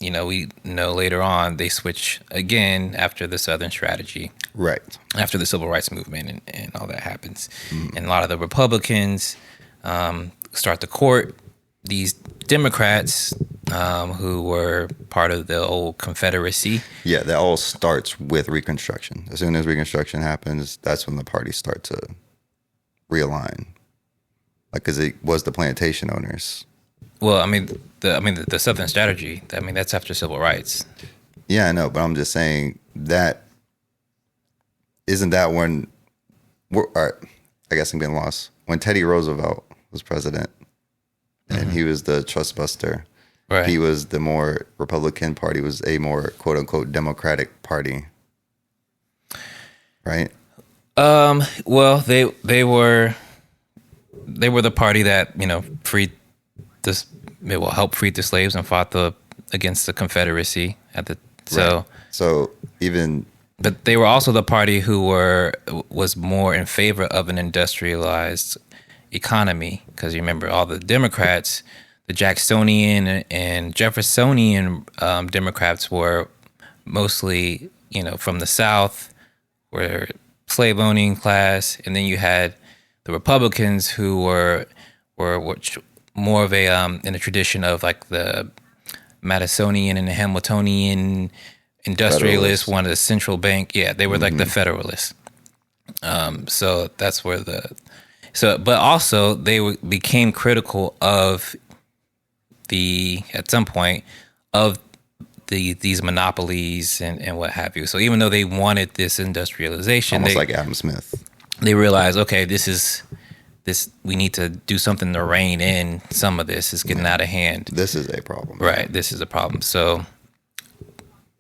Speaker 5: we know later on they switch again after the Southern strategy,
Speaker 4: Right.
Speaker 5: after the Civil Rights Movement and all that happens, and a lot of the Republicans start to court these Democrats who were part of the old Confederacy.
Speaker 4: Yeah, that all starts with Reconstruction. As soon as Reconstruction happens, that's when the parties start to realign. Like, because it was the plantation owners.
Speaker 5: Well, the Southern strategy. That's after civil rights.
Speaker 4: Yeah, I know, but I'm just saying that isn't that when. All right, I guess I'm getting lost. When Teddy Roosevelt was president, and he was the trust buster.
Speaker 5: Right.
Speaker 4: He was the more Republican party, was a more quote unquote Democratic party. Right?
Speaker 5: Well, they were the party that, freed this, helped free the slaves and fought against the Confederacy
Speaker 4: Right. So even,
Speaker 5: but they were also the party who was more in favor of an industrialized economy, because you remember all the Democrats, the Jacksonian and Jeffersonian Democrats were mostly, from the South, were slave owning class, and then you had the Republicans who were more of in a tradition of like the Madisonian and the Hamiltonian industrialists, wanted a central bank. Yeah, they were like the Federalists. So that's where but also they became critical of at some point of these monopolies and what have you. So even though they wanted this industrialization,
Speaker 4: almost like Adam Smith,
Speaker 5: they realized, okay, this we need to do something to rein in some of this. It's getting out of hand.
Speaker 4: This is a problem.
Speaker 5: Right. This is a problem. So,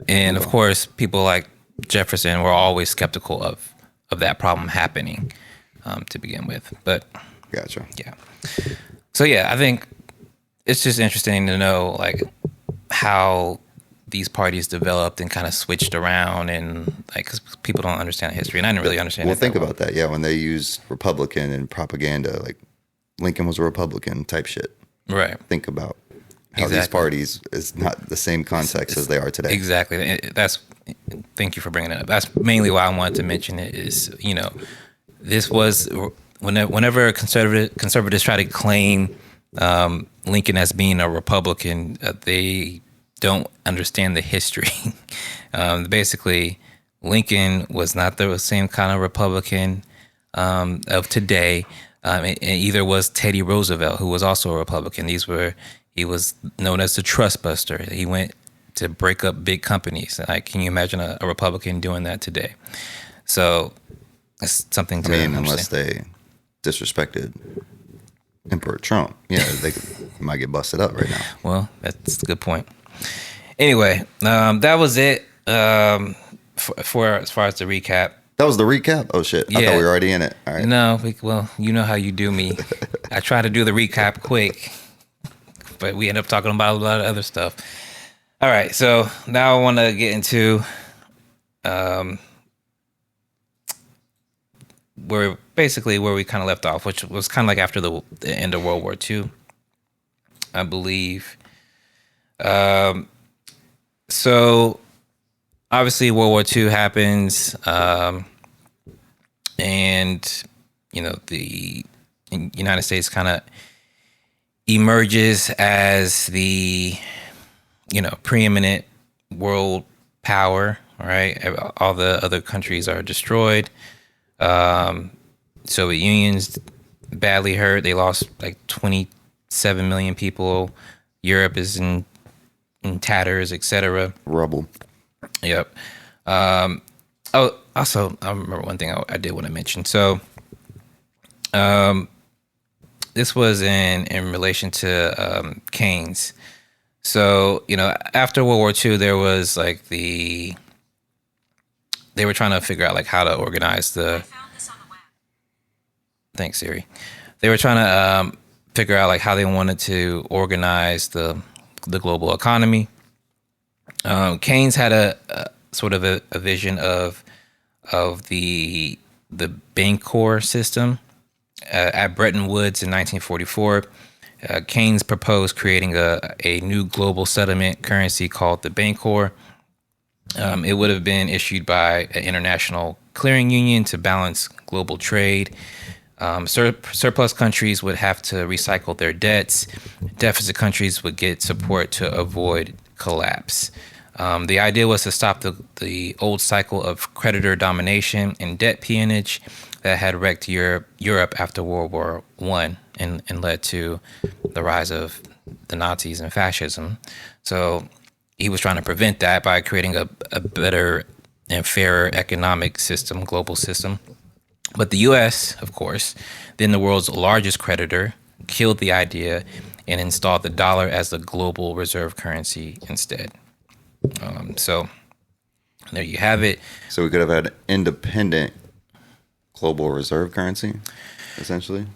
Speaker 5: and of course, people like Jefferson were always skeptical of that problem happening to begin with. But
Speaker 4: Gotcha.
Speaker 5: yeah. So yeah, I think it's just interesting to know like how these parties developed and kind of switched around, and like, because people don't understand history, and I didn't really understand.
Speaker 4: Well, think about that. Yeah, when they used Republican in propaganda, like Lincoln was a Republican type shit.
Speaker 5: Right.
Speaker 4: Think about how these parties is not the same context as they are today.
Speaker 5: Exactly. Thank you for bringing it up. That's mainly why I wanted to mention it. Is this was whenever conservatives try to claim Lincoln as being a Republican, they don't understand the history. Basically, Lincoln was not the same kind of Republican of today. And either was Teddy Roosevelt, who was also a Republican. He was known as the trust buster. He went to break up big companies. Like, can you imagine a Republican doing that today? So it's something to understand.
Speaker 4: Unless they disrespected Emperor Trump, they might get busted up right now.
Speaker 5: Well, that's a good point. Anyway, that was it for as far as the recap.
Speaker 4: That was the recap? Oh, shit. I thought we were already in it. All right.
Speaker 5: No, you know how you do me. I try to do the recap quick, but we end up talking about a lot of other stuff. All right, so now I want to get into where we kind of left off, which was kind of like after the end of World War II, I believe. So obviously World War II happens, and the United States kind of emerges as the preeminent world power, right? All the other countries are destroyed. Soviet Union's badly hurt. They lost like 27 million people. Europe is in tatters, etc.
Speaker 4: Rubble.
Speaker 5: Yep. Also, I remember one thing I did want to mention. So, this was in relation to Keynes. So, after World War II, there was like they were trying to figure out like how to organize thanks, Siri. They were trying to figure out like how they wanted to organize the global economy. Keynes had a sort of a vision of the Bancor system. At Bretton Woods in 1944, Keynes proposed creating a new global settlement currency called the Bancor. It would have been issued by an international clearing union to balance global trade. Surplus countries would have to recycle their debts. Deficit countries would get support to avoid collapse. The idea was to stop the old cycle of creditor domination and debt peonage that had wrecked Europe after World War I and led to the rise of the Nazis and fascism. So he was trying to prevent that by creating a better and fairer economic system, global system. But the U.S., of course, then the world's largest creditor, killed the idea and installed the dollar as the global reserve currency instead. So there you have it.
Speaker 4: So we could have had independent global reserve currency, essentially?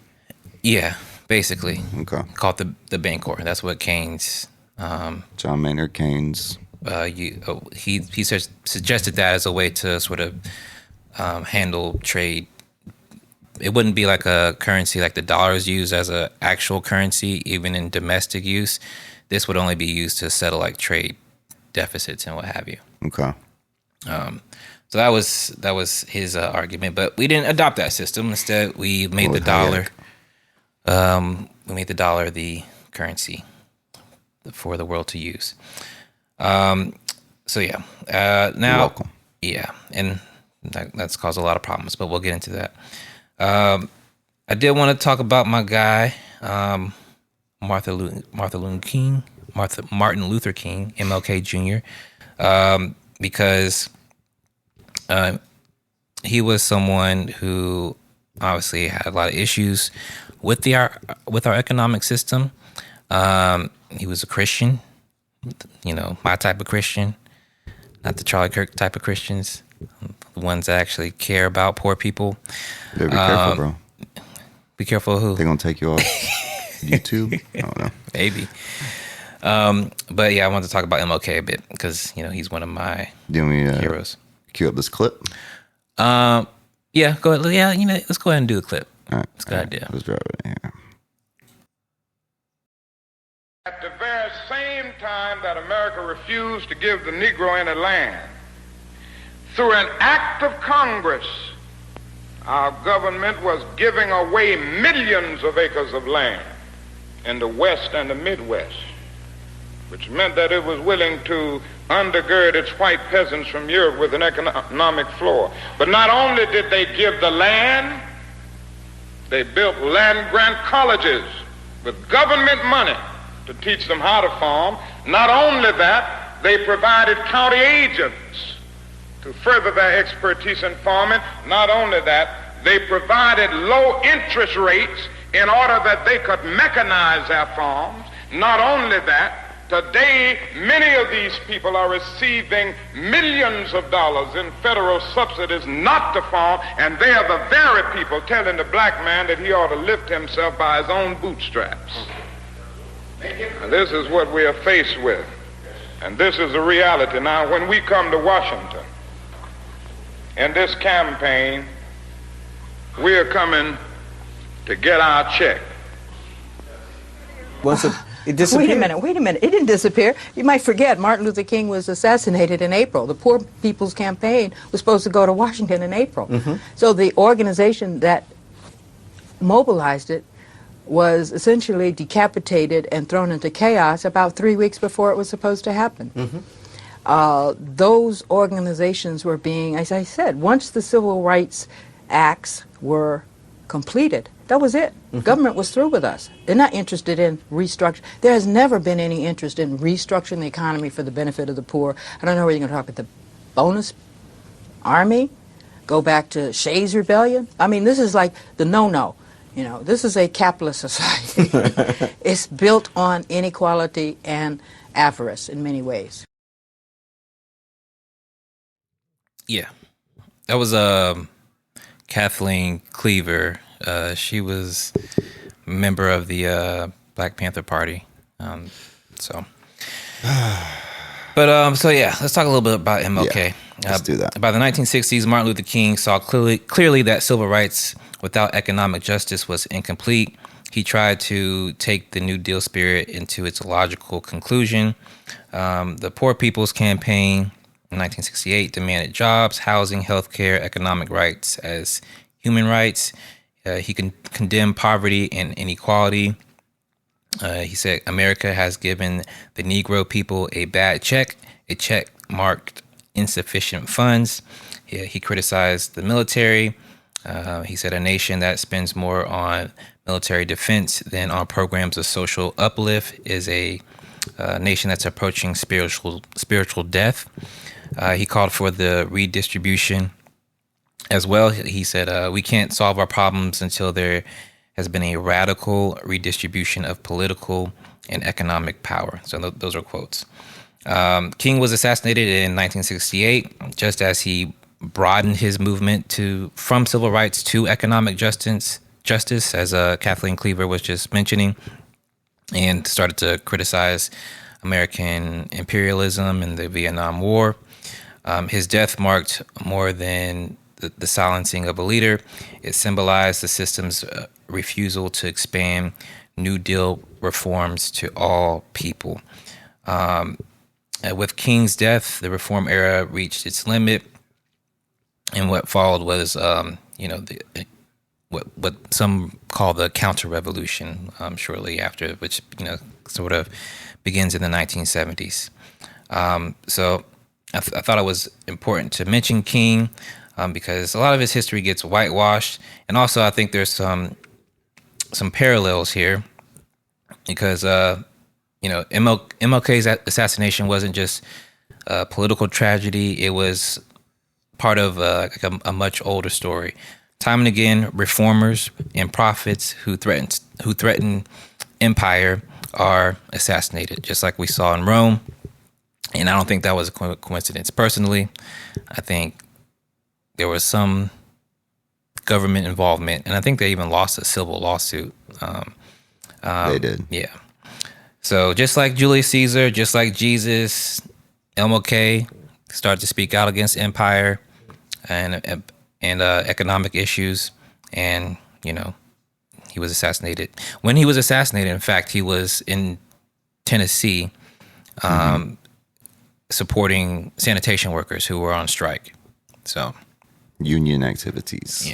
Speaker 5: Yeah, basically.
Speaker 4: Okay.
Speaker 5: Called the Bancor. That's what Keynes...
Speaker 4: John Maynard Keynes.
Speaker 5: He suggested that as a way to sort of handle trade. It wouldn't be like a currency like the dollar is used as an actual currency, even in domestic use. This would only be used to settle like trade deficits and what have you.
Speaker 4: Okay.
Speaker 5: So that was his argument, but we didn't adopt that system. Instead, we made the dollar. We made the dollar the currency for the world to use. So yeah. Now,
Speaker 4: you're welcome.
Speaker 5: Yeah, and that's caused a lot of problems, but we'll get into that. I did want to talk about my guy, Martin Luther King, MLK Jr., because he was someone who obviously had a lot of issues with our economic system. He was a Christian, my type of Christian, not the Charlie Kirk type of Christians, the ones that actually care about poor people.
Speaker 4: Yeah, be careful, bro.
Speaker 5: Be careful who?
Speaker 4: They're going to take you off YouTube? I don't know.
Speaker 5: Maybe. But yeah, I wanted to talk about MLK a bit because, he's one of my heroes.
Speaker 4: Cue up this clip?
Speaker 5: Yeah, go ahead. Yeah, let's go ahead and do the clip.
Speaker 4: All right.
Speaker 5: It's a good idea.
Speaker 4: Let's drive it in here.
Speaker 8: At the very same time that America refused to give the Negro any land, through an act of Congress, our government was giving away millions of acres of land in the West and the Midwest, which meant that it was willing to undergird its white peasants from Europe with an economic floor. But not only did they give the land, they built land-grant colleges with government money to teach them how to farm. Not only that, they provided county agents to further their expertise in farming. Not only that, they provided low interest rates in order that they could mechanize their farms. Not only that, today many of these people are receiving millions of dollars in federal subsidies not to farm, and they are the very people telling the black man that he ought to lift himself by his own bootstraps. And this is what we are faced with, and this is the reality. Now, when we come to Washington in this campaign, we are coming to get our check.
Speaker 9: It disappeared. Wait a minute. It didn't disappear. You might forget Martin Luther King was assassinated in April. The Poor People's Campaign was supposed to go to Washington in April. Mm-hmm. So the organization that mobilized it was essentially decapitated and thrown into chaos about 3 weeks before it was supposed to happen. Mm-hmm. Those organizations were being, as I said, once the Civil Rights Acts were completed, that was it. Mm-hmm. Government was through with us. They're not interested in restructure. There has never been any interest in restructuring the economy for the benefit of the poor. I don't know where you're going to talk about the bonus army, go back to Shays' Rebellion. I mean, this is like the no-no. This is a capitalist society. It's built on inequality and avarice in many ways.
Speaker 5: Yeah, that was Kathleen Cleaver. She was a member of the Black Panther Party. So yeah, let's talk a little bit about MLK.
Speaker 4: Yeah, let's do that.
Speaker 5: By the 1960s, Martin Luther King saw clearly that civil rights without economic justice was incomplete. He tried to take the New Deal spirit into its logical conclusion. The Poor People's Campaign in 1968 demanded jobs, housing, healthcare, economic rights as human rights. He condemned poverty and inequality. He said America has given the Negro people a bad check, a check marked insufficient funds. He criticized the military. He said a nation that spends more on military defense than on programs of social uplift is a nation that's approaching spiritual death. He called for the redistribution as well. He said we can't solve our problems until there has been a radical redistribution of political and economic power. So those are quotes. King was assassinated in 1968, just as he broadened his movement from civil rights to economic justice, as Kathleen Cleaver was just mentioning, and started to criticize American imperialism and the Vietnam War. His death marked more than the silencing of a leader. It symbolized the system's refusal to expand New Deal reforms to all people. With King's death, the reform era reached its limit, and what followed was, what some call the counter-revolution shortly after, which sort of begins in the 1970s. So I thought it was important to mention King because a lot of his history gets whitewashed, and also I think there's some parallels here because MLK's assassination wasn't just a political tragedy; it was part of a much older story. Time and again, reformers and prophets who threaten empire are assassinated, just like we saw in Rome. And I don't think that was a coincidence. Personally, I think there was some government involvement, and I think they even lost a civil lawsuit.
Speaker 4: They did.
Speaker 5: Yeah. So just like Julius Caesar, just like Jesus, MLK started to speak out against empire and economic issues, and he was assassinated. When he was assassinated, in fact, he was in Tennessee, supporting sanitation workers who were on strike. So
Speaker 4: union activities.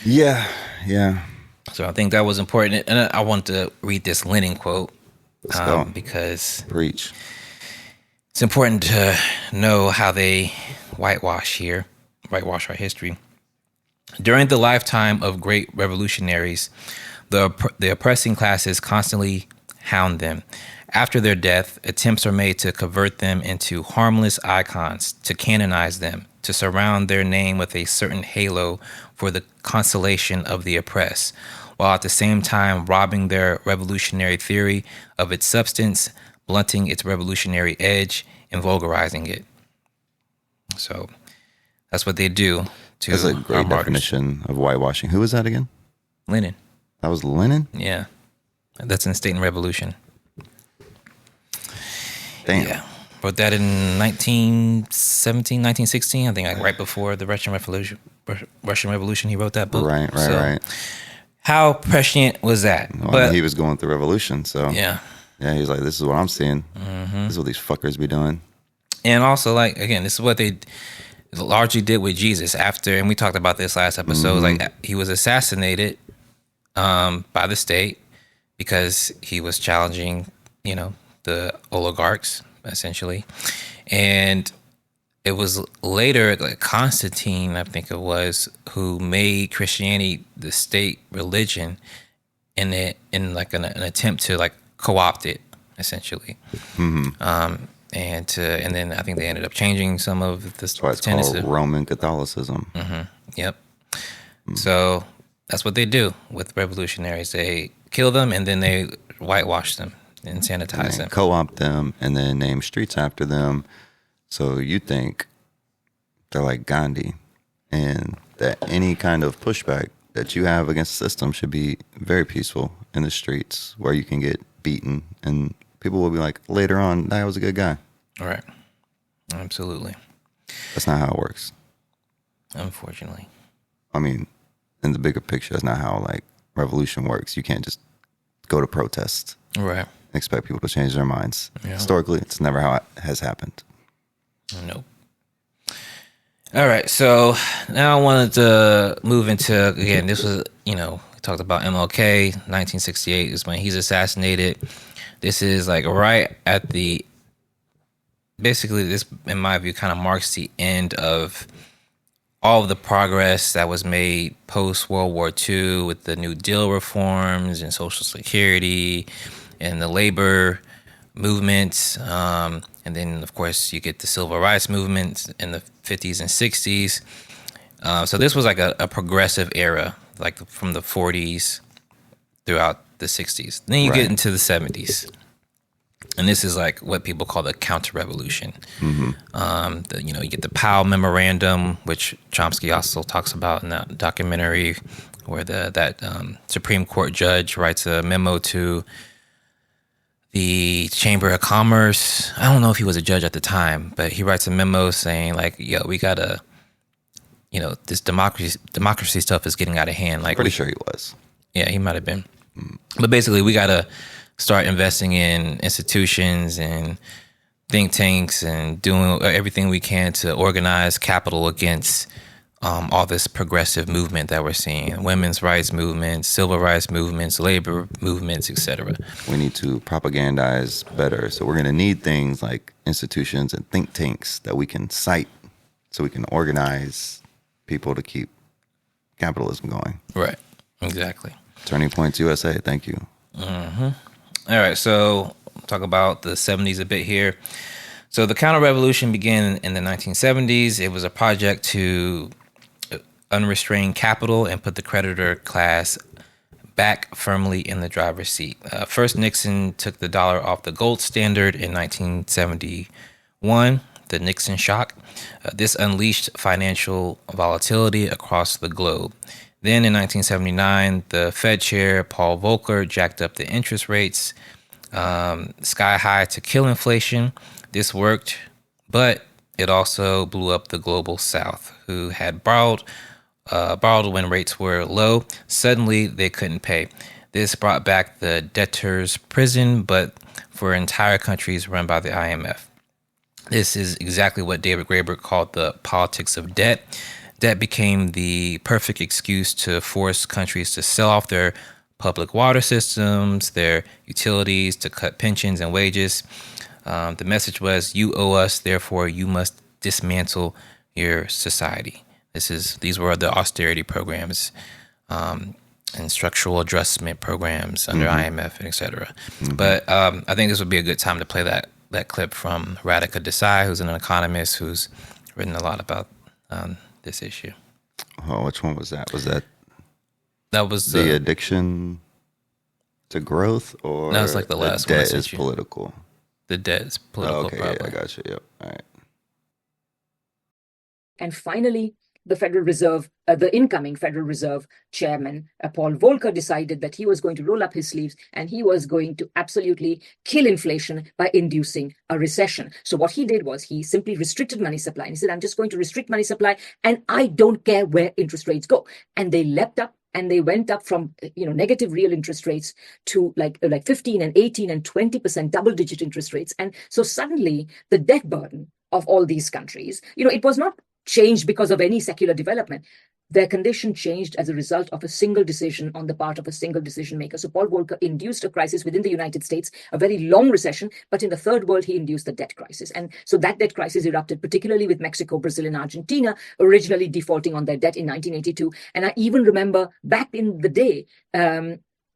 Speaker 5: Yeah.
Speaker 4: Yeah.
Speaker 5: So I think that was important, and I want to read this Lenin quote because
Speaker 4: preach.
Speaker 5: It's important to know how they whitewash our history. During the lifetime of great revolutionaries, the oppressing classes constantly hound them. After their death, attempts are made to convert them into harmless icons, to canonize them, to surround their name with a certain halo for the consolation of the oppressed, while at the same time robbing their revolutionary theory of its substance, blunting its revolutionary edge, and vulgarizing it. So that's what they do to
Speaker 4: That's a
Speaker 5: our
Speaker 4: great
Speaker 5: martyrs.
Speaker 4: definition of whitewashing. Who was that again?
Speaker 5: Lenin.
Speaker 4: That was Lenin?
Speaker 5: Yeah. That's in State and Revolution.
Speaker 4: Damn.
Speaker 5: Yeah. Wrote that in 1917, 1916. I think right before the Russian Revolution, he wrote that book.
Speaker 4: Right.
Speaker 5: How prescient was that?
Speaker 4: Well,
Speaker 5: But
Speaker 4: he was going through revolution, so
Speaker 5: yeah.
Speaker 4: Yeah, he's like, this is what I'm seeing. This is what these fuckers be doing.
Speaker 5: And also, like, again, this is what they largely did with Jesus after, and we talked about this last episode, like he was assassinated by the state because he was challenging, the oligarchs, essentially. And it was later, like Constantine, I think it was, who made Christianity the state religion in an attempt to like co-opt it, essentially. And then I think they ended up changing some of the
Speaker 4: That's why it's
Speaker 5: tenets.
Speaker 4: called Roman Catholicism.
Speaker 5: Yep. So that's what they do with revolutionaries. They kill them and then they whitewash them. and sanitize them.
Speaker 4: Co-opt them and then name streets after them. So you think they're like Gandhi, and that any kind of pushback that you have against the system should be very peaceful in the streets where you can get beaten and people will be like, later on, that was a good guy.
Speaker 5: All right. Absolutely.
Speaker 4: That's not how it works.
Speaker 5: Unfortunately.
Speaker 4: I mean, in the bigger picture, that's not how like revolution works. You can't just go to protests.
Speaker 5: Right.
Speaker 4: And expect people to change their minds.
Speaker 5: Yeah.
Speaker 4: Historically, it's never how it has happened.
Speaker 5: Nope. All right. So now I wanted to move into, again, this was, we talked about MLK. 1968 is when he's assassinated. This is like right at basically this, in my view, kind of marks the end of all of the progress that was made post-World War II with the New Deal reforms and Social Security and the labor movements. And then, of course, you get the civil rights movement in the 50s and 60s. So this was like a progressive era, like from the 40s throughout the 60s. Then you get into the 70s. And this is like what people call the counter-revolution. Mm-hmm. You get the Powell Memorandum, which Chomsky also talks about in that documentary, where that Supreme Court judge writes a memo to the Chamber of Commerce. I don't know if he was a judge at the time, but he writes a memo saying like, yo, we gotta, this democracy stuff is getting out of hand. Like,
Speaker 4: pretty sure he was.
Speaker 5: Yeah, he might have been. But basically, we gotta start investing in institutions and think tanks and doing everything we can to organize capital against all this progressive movement that we're seeing, women's rights movements, civil rights movements, labor movements, etc.
Speaker 4: We need to propagandize better. So we're going to need things like institutions and think tanks that we can cite so we can organize people to keep capitalism going.
Speaker 5: Right. Exactly.
Speaker 4: Turning Points USA. Thank you.
Speaker 5: Mm-hmm. All right. So talk about the 70s a bit here. So the counter-revolution began in the 1970s. It was a project to unrestrained capital and put the creditor class back firmly in the driver's seat. First, Nixon took the dollar off the gold standard in 1971, the Nixon shock. This unleashed financial volatility across the globe. Then in 1979, the Fed chair, Paul Volcker, jacked up the interest rates sky high to kill inflation. This worked, but it also blew up the global South, who had borrowed when rates were low. Suddenly, they couldn't pay. This brought back the debtor's prison, but for entire countries run by the IMF. This is exactly what David Graeber called the politics of debt. Debt became the perfect excuse to force countries to sell off their public water systems, their utilities, to cut pensions and wages. The message was, you owe us, therefore you must dismantle your society. These were the austerity programs and structural adjustment programs under IMF, et cetera. Mm-hmm. But I think this would be a good time to play that clip from Radhika Desai, who's an economist who's written a lot about this issue.
Speaker 4: Oh, which one was that?
Speaker 5: That was
Speaker 4: the addiction to growth, or
Speaker 5: that was like the last one.
Speaker 4: Debt is political.
Speaker 5: The debt is political.
Speaker 4: Okay,
Speaker 5: probably.
Speaker 4: Yeah, I got you. Yep. All right.
Speaker 10: And finally, the Federal Reserve, the incoming Federal Reserve chairman, Paul Volcker, decided that he was going to roll up his sleeves and he was going to absolutely kill inflation by inducing a recession. So what he did was he simply restricted money supply. And he said, I'm just going to restrict money supply and I don't care where interest rates go. And they leapt up and they went up from negative real interest rates to like 15 and 18 and 20% double-digit interest rates. And so suddenly the debt burden of all these countries, it was not changed because of any secular development. Their condition changed as a result of a single decision on the part of a single decision maker. So Paul Volcker induced a crisis within the United States, a very long recession, but in the third world, he induced the debt crisis. And so that debt crisis erupted, particularly with Mexico, Brazil, and Argentina, originally defaulting on their debt in 1982. And I even remember back in the day,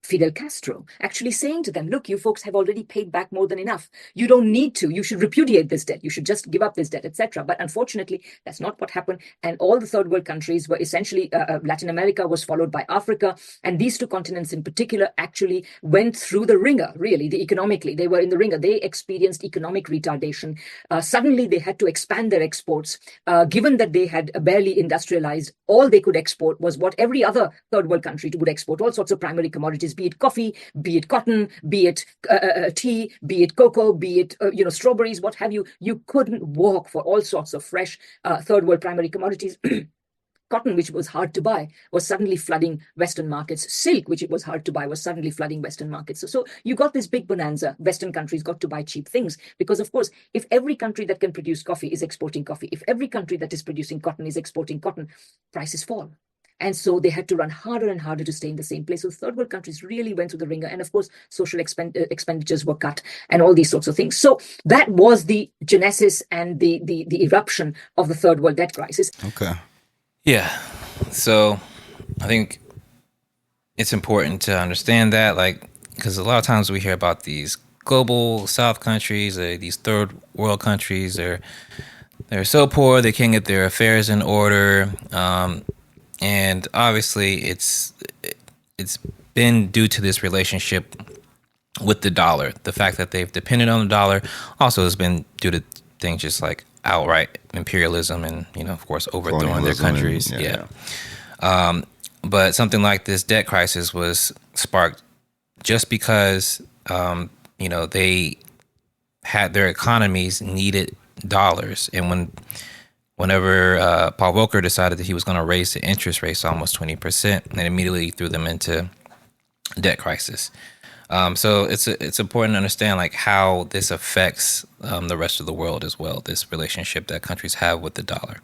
Speaker 10: Fidel Castro, actually saying to them, look, you folks have already paid back more than enough. You don't need to. You should repudiate this debt. You should just give up this debt, etc. But unfortunately, that's not what happened. And all the third world countries were essentially, Latin America was followed by Africa. And these two continents in particular actually went through the ringer, really, economically. They were in the ringer. They experienced economic retardation. Suddenly, they had to expand their exports. Given that they had barely industrialized, all they could export was what every other third world country would export, all sorts of primary commodities, be it coffee, be it cotton, be it tea, be it cocoa, be it strawberries, what have you. You couldn't walk for all sorts of fresh third world primary commodities. Cotton, which was hard to buy, was suddenly flooding Western markets. Silk, which it was hard to buy, was suddenly flooding Western markets. So you got this big bonanza. Western countries got to buy cheap things because, of course, if every country that can produce coffee is exporting coffee, if every country that is producing cotton is exporting cotton, prices fall. And so they had to run harder and harder to stay in the same place. So third world countries really went through the ringer. And of course, social expenditures were cut and all these sorts of things. So that was the genesis and the eruption of the third world debt crisis.
Speaker 4: Okay.
Speaker 5: Yeah. So I think it's important to understand that, because a lot of times we hear about these global South countries, these third world countries, they're so poor they can't get their affairs in order. And obviously, it's been due to this relationship with the dollar. The fact that they've depended on the dollar also has been due to things just like outright imperialism and, of course, overthrowing their countries. But something like this debt crisis was sparked just because, they had their economies needed dollars. And whenever Paul Volcker decided that he was going to raise the interest rates to almost 20%, and immediately threw them into debt crisis. So it's important to understand how this affects the rest of the world as well, this relationship that countries have with the dollar.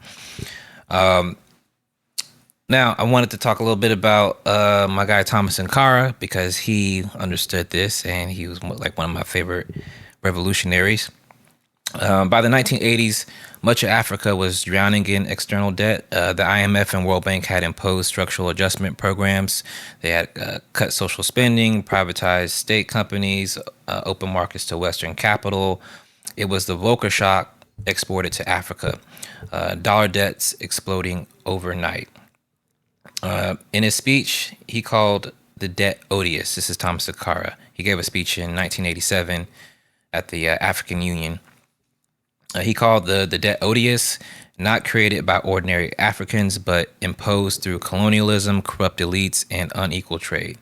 Speaker 5: Now, I wanted to talk a little bit about my guy Thomas Sankara, because he understood this and he was one of my favorite revolutionaries. By the 1980s, much of Africa was drowning in external debt. The IMF and World Bank had imposed structural adjustment programs. They had cut social spending, privatized state companies, open markets to Western capital. It was the Volcker Shock exported to Africa. Dollar debts exploding overnight. In his speech, he called the debt odious. This is Thomas Sankara. He gave a speech in 1987 at the African Union. He called the debt odious, not created by ordinary Africans, but imposed through colonialism, corrupt elites, and unequal trade.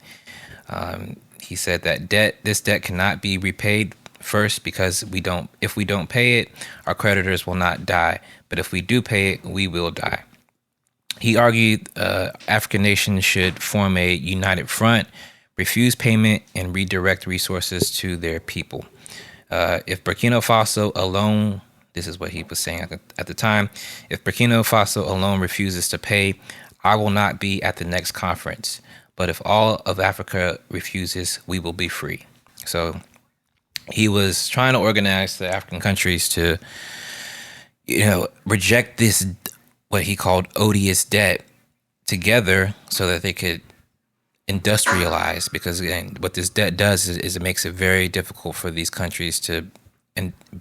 Speaker 5: He said that this debt cannot be repaid first because if we don't pay it, our creditors will not die. But if we do pay it, we will die. He argued African nations should form a united front, refuse payment, and redirect resources to their people. If Burkina Faso alone, this is what he was saying at the time, if Burkina Faso alone refuses to pay, I will not be at the next conference. But if all of Africa refuses, we will be free. So he was trying to organize the African countries to, reject this, what he called odious debt, together so that they could industrialize. Because again, what this debt does is it makes it very difficult for these countries to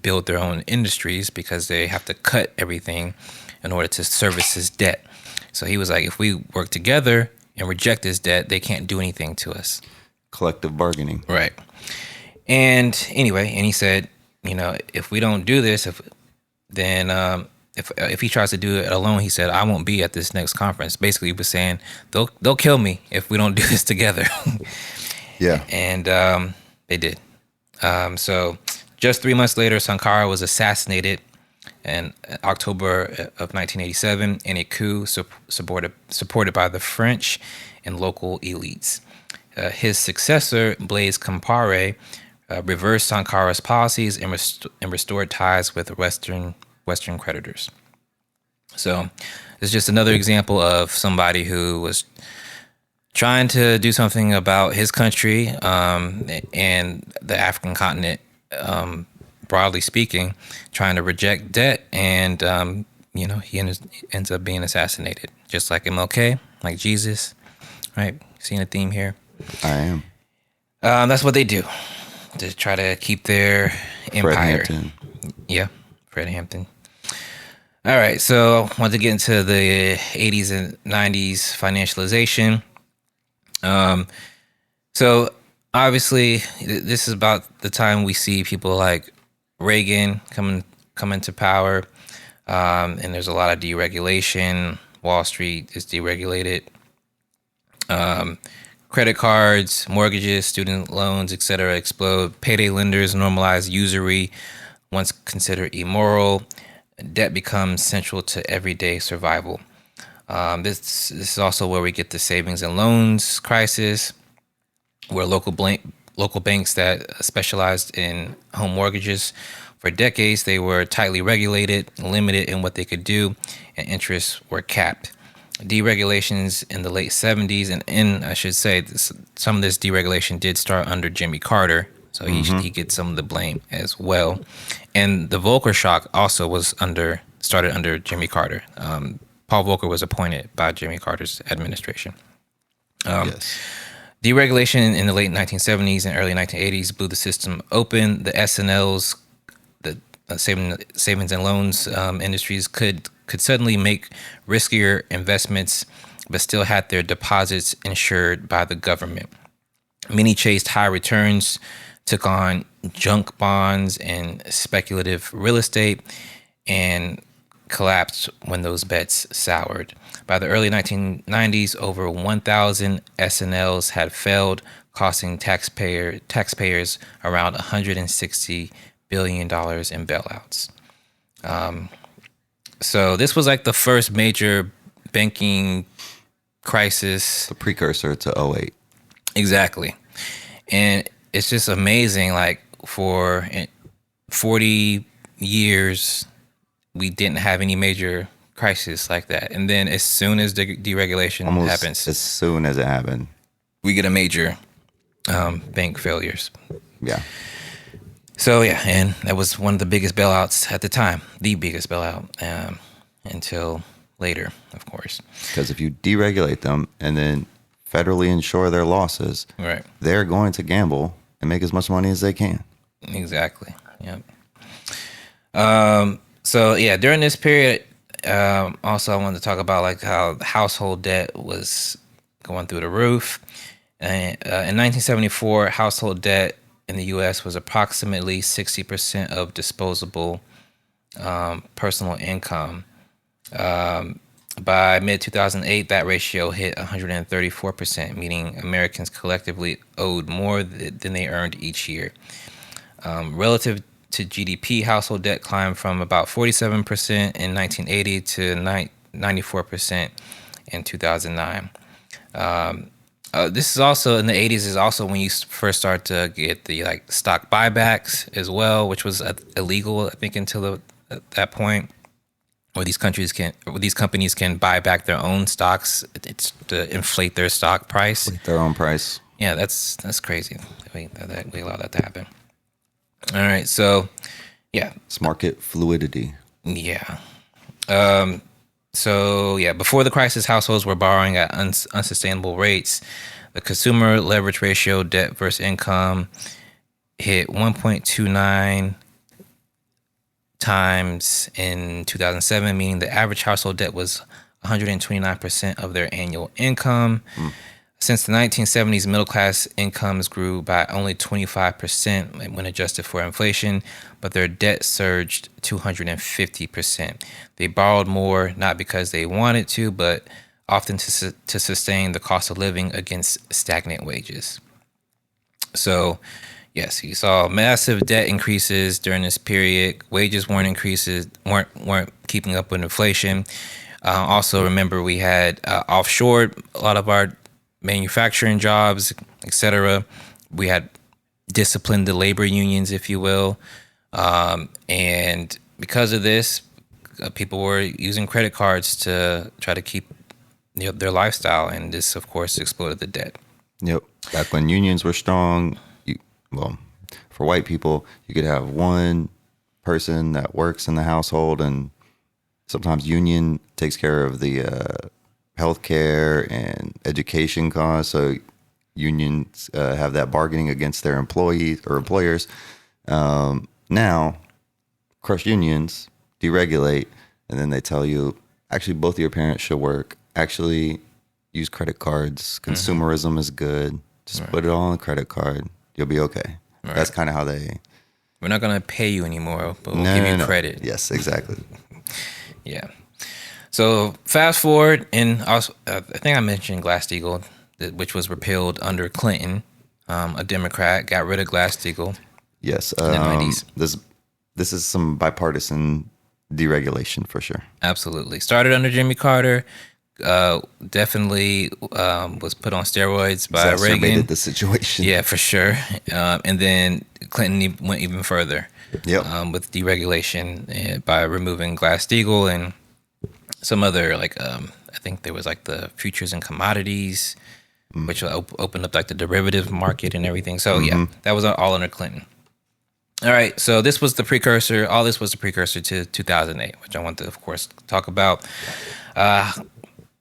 Speaker 5: build their own industries, because they have to cut everything in order to service this debt. So he was like, if we work together and reject this debt, they can't do anything to us.
Speaker 4: Collective bargaining.
Speaker 5: Right. And anyway, and he said, if we don't do this, if he tries to do it alone, he said, I won't be at this next conference. Basically, he was saying they'll kill me if we don't do this together.
Speaker 4: Yeah.
Speaker 5: And they did. So just 3 months later, Sankara was assassinated in October of 1987 in a coup supported by the French and local elites. His successor, Blaise Compaoré, reversed Sankara's policies and restored ties with Western creditors. So it's just another example of somebody who was trying to do something about his country and the African continent, broadly speaking, trying to reject debt, and he ends up being assassinated, just like MLK, like Jesus, right? Seeing a theme here?
Speaker 4: I am.
Speaker 5: That's what they do to try to keep their empire.
Speaker 4: Hampton.
Speaker 5: Yeah, Fred Hampton. All right, so I want to get into the 80s and 90s financialization. So obviously, this is about the time we see people like Reagan come into power, and there's a lot of deregulation. Wall Street is deregulated. Credit cards, mortgages, student loans, etc. explode. Payday lenders normalize usury, once considered immoral. Debt becomes central to everyday survival. This is also where we get the savings and loans crisis, where local banks that specialized in home mortgages for decades, they were tightly regulated, limited in what they could do, and interests were capped. Deregulations in the late 70s, and I should say some of this deregulation did start under Jimmy Carter, so he gets some of the blame as well. And the Volcker Shock also started under Jimmy Carter. Paul Volcker was appointed by Jimmy Carter's administration.
Speaker 4: Yes.
Speaker 5: Deregulation in the late 1970s and early 1980s blew the system open. The S&Ls, the savings and loans industries could suddenly make riskier investments, but still had their deposits insured by the government. Many chased high returns, took on junk bonds and speculative real estate, and collapsed when those bets soured. By the early 1990s, over 1,000 S&Ls had failed, costing taxpayers around $160 billion in bailouts. So this was like the first major banking crisis.
Speaker 4: The precursor to 2008.
Speaker 5: Exactly. And it's just amazing, like for 40 years, we didn't have any major crisis like that. And then as soon as the deregulation happens,
Speaker 4: as soon as it happened,
Speaker 5: we get a major bank failures.
Speaker 4: Yeah.
Speaker 5: So yeah, and that was one of the biggest bailouts at the time, the biggest bailout until later, of course.
Speaker 4: Because if you deregulate them and then federally insure their losses,
Speaker 5: right,
Speaker 4: they're going to gamble and make as much money as they can.
Speaker 5: Exactly. Yep. So yeah, during this period, also I wanted to talk about like how household debt was going through the roof. And in 1974, household debt in the U.S. was approximately 60% of disposable personal income. By mid-2008, that ratio hit 134%, meaning Americans collectively owed more than they earned each year. Relative to GDP, household debt climbed from about 47% in 1980 to 94% in 2009. This is also in the 80s is also when you first start to get the like stock buybacks as well, which was illegal, I think, until that point, where these companies can buy back their own stocks. It's to inflate their stock price,
Speaker 4: Their own price.
Speaker 5: Yeah, that's crazy. We allow that to happen. All right, so yeah,
Speaker 4: It's market fluidity.
Speaker 5: yeah. So yeah, before the crisis, households were borrowing at unsustainable rates. The consumer leverage ratio, debt versus income, hit 1.29 times in 2007, meaning the average household debt was 129% of their annual income. Since the 1970s, middle class incomes grew by only 25% when adjusted for inflation, but their debt surged 250%. They borrowed more, not because they wanted to, but often to sustain the cost of living against stagnant wages. So, yes, you saw massive debt increases during this period. Wages weren't keeping up with inflation. Also, remember we had offshored a lot of our manufacturing jobs, etc. We had disciplined the labor unions, if you will, and because of this, people were using credit cards to try to keep their lifestyle, and this, of course, exploded the debt.
Speaker 4: Yep. Back when unions were strong, for white people, you could have one person that works in the household, and sometimes union takes care of the healthcare and education costs. So unions have that bargaining against their employees or employers. Now, crush unions, deregulate, and then they tell you, actually, both of your parents should work. Actually, use credit cards. Consumerism is good. Just put it all on a credit card. You'll be okay.
Speaker 5: Right.
Speaker 4: That's kind of how they...
Speaker 5: We're not going to pay you anymore, but we'll give you credit.
Speaker 4: Yes, exactly.
Speaker 5: Yeah. So fast forward, and also, I think I mentioned Glass-Steagall, which was repealed under Clinton. A Democrat got rid of Glass-Steagall.
Speaker 4: Yes.
Speaker 5: In the 90s.
Speaker 4: This is some bipartisan deregulation for sure.
Speaker 5: Absolutely. Started under Jimmy Carter. Definitely was put on steroids by Reagan.
Speaker 4: Exacerbated the situation.
Speaker 5: Yeah, for sure. And then Clinton went even further with deregulation by removing Glass-Steagall and some other, like, I think there was like the futures and commodities, which opened up like the derivative market and everything. So yeah, that was all under Clinton. All right, so this was the precursor. All this was the precursor to 2008, which I want to, of course, talk about.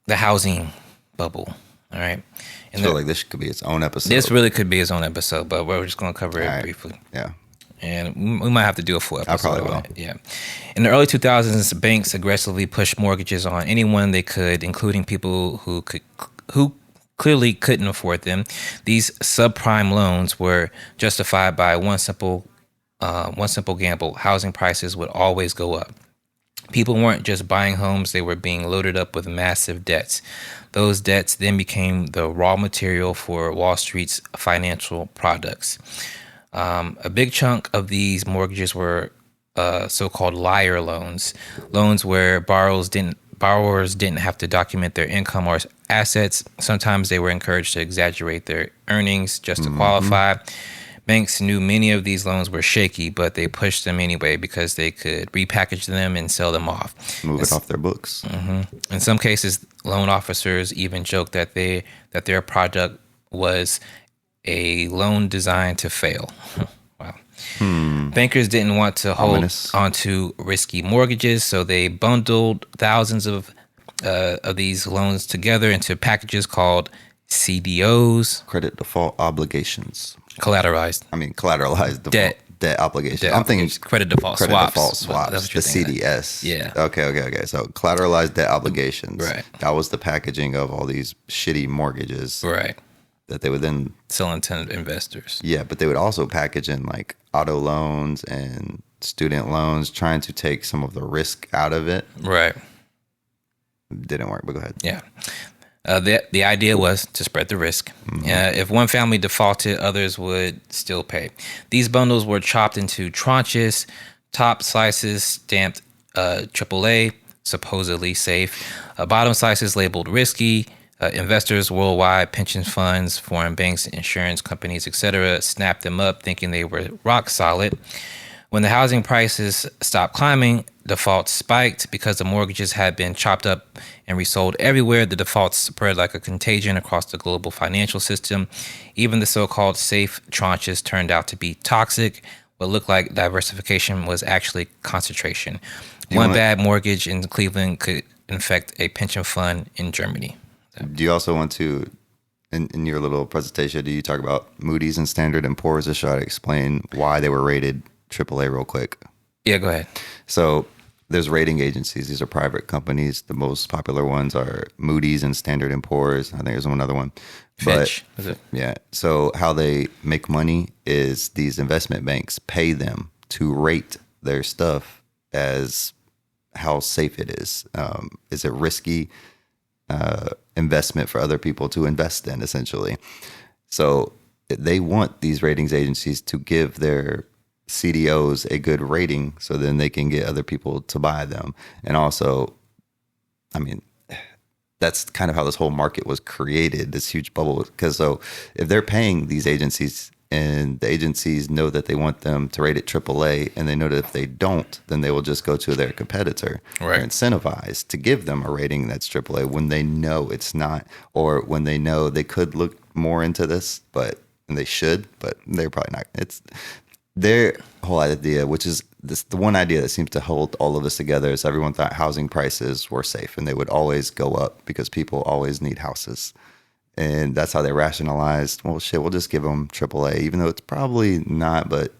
Speaker 5: The housing bubble. All right.
Speaker 4: And I feel like this could be its own episode.
Speaker 5: This really could be its own episode, but we're just going to cover it briefly.
Speaker 4: Yeah.
Speaker 5: And we might have to do a full episode.
Speaker 4: I probably will.
Speaker 5: Yeah. In the early 2000s, banks aggressively pushed mortgages on anyone they could, including people who clearly couldn't afford them. These subprime loans were justified by one simple gamble: housing prices would always go up. People weren't just buying homes, they were being loaded up with massive debts. Those debts then became the raw material for Wall Street's financial products. A big chunk of these mortgages were so-called liar loans where borrowers didn't have to document their income or assets. Sometimes they were encouraged to exaggerate their earnings just to qualify. Banks knew many of these loans were shaky, but they pushed them anyway because they could repackage them and sell them off.
Speaker 4: Move it off their books.
Speaker 5: In some cases, loan officers even joked that their product was a loan designed to fail. Wow. Bankers didn't want to hold onto risky mortgages, so they bundled thousands of these loans together into packages called CDOs.
Speaker 4: Credit default obligations.
Speaker 5: Collateralized
Speaker 4: debt obligations. I'm thinking
Speaker 5: credit default swaps.
Speaker 4: That's the CDS.
Speaker 5: Yeah.
Speaker 4: Okay. So collateralized debt obligations.
Speaker 5: Right.
Speaker 4: That was the packaging of all these shitty mortgages.
Speaker 5: Right.
Speaker 4: That they would then
Speaker 5: selling to investors.
Speaker 4: Yeah, but they would also package in like auto loans and student loans, trying to take some of the risk out of it.
Speaker 5: Right.
Speaker 4: Didn't work, but go ahead.
Speaker 5: Yeah. The idea was to spread the risk. If one family defaulted, others would still pay. These bundles were chopped into tranches, top slices stamped AAA, supposedly safe, bottom slices labeled risky. Investors worldwide, pension funds, foreign banks, insurance companies, etc., snapped them up thinking they were rock solid. When the housing prices stopped climbing, defaults spiked because the mortgages had been chopped up and resold everywhere. The defaults spread like a contagion across the global financial system. Even the so-called safe tranches turned out to be toxic. What looked like diversification was actually concentration. One bad mortgage in Cleveland could infect a pension fund in Germany.
Speaker 4: Do you also want to, in your little presentation, do you talk about Moody's and Standard & Poor's? Just try to explain why they were rated AAA real quick.
Speaker 5: Yeah, go ahead.
Speaker 4: So there's rating agencies. These are private companies. The most popular ones are Moody's and Standard & Poor's. I think there's another one.
Speaker 5: Fitch, is it?
Speaker 4: Yeah. So how they make money is these investment banks pay them to rate their stuff as how safe it is. Is it risky investment for other people to invest in, essentially? So they want these ratings agencies to give their CDOs a good rating so then they can get other people to buy them. And also, I mean, that's kind of how this whole market was created, this huge bubble. Because so if they're paying these agencies and the agencies know that they want them to rate it AAA, and they know that if they don't, then they will just go to their competitor.
Speaker 5: Right.
Speaker 4: They're incentivized to give them a rating that's AAA when they know it's not, or when they know they could look more into this, and they should, but they're probably not. It's their whole idea, which is the one idea that seems to hold all of this together, is everyone thought housing prices were safe and they would always go up because people always need houses. And that's how they rationalized, well, shit, we'll just give them AAA, even though it's probably not. But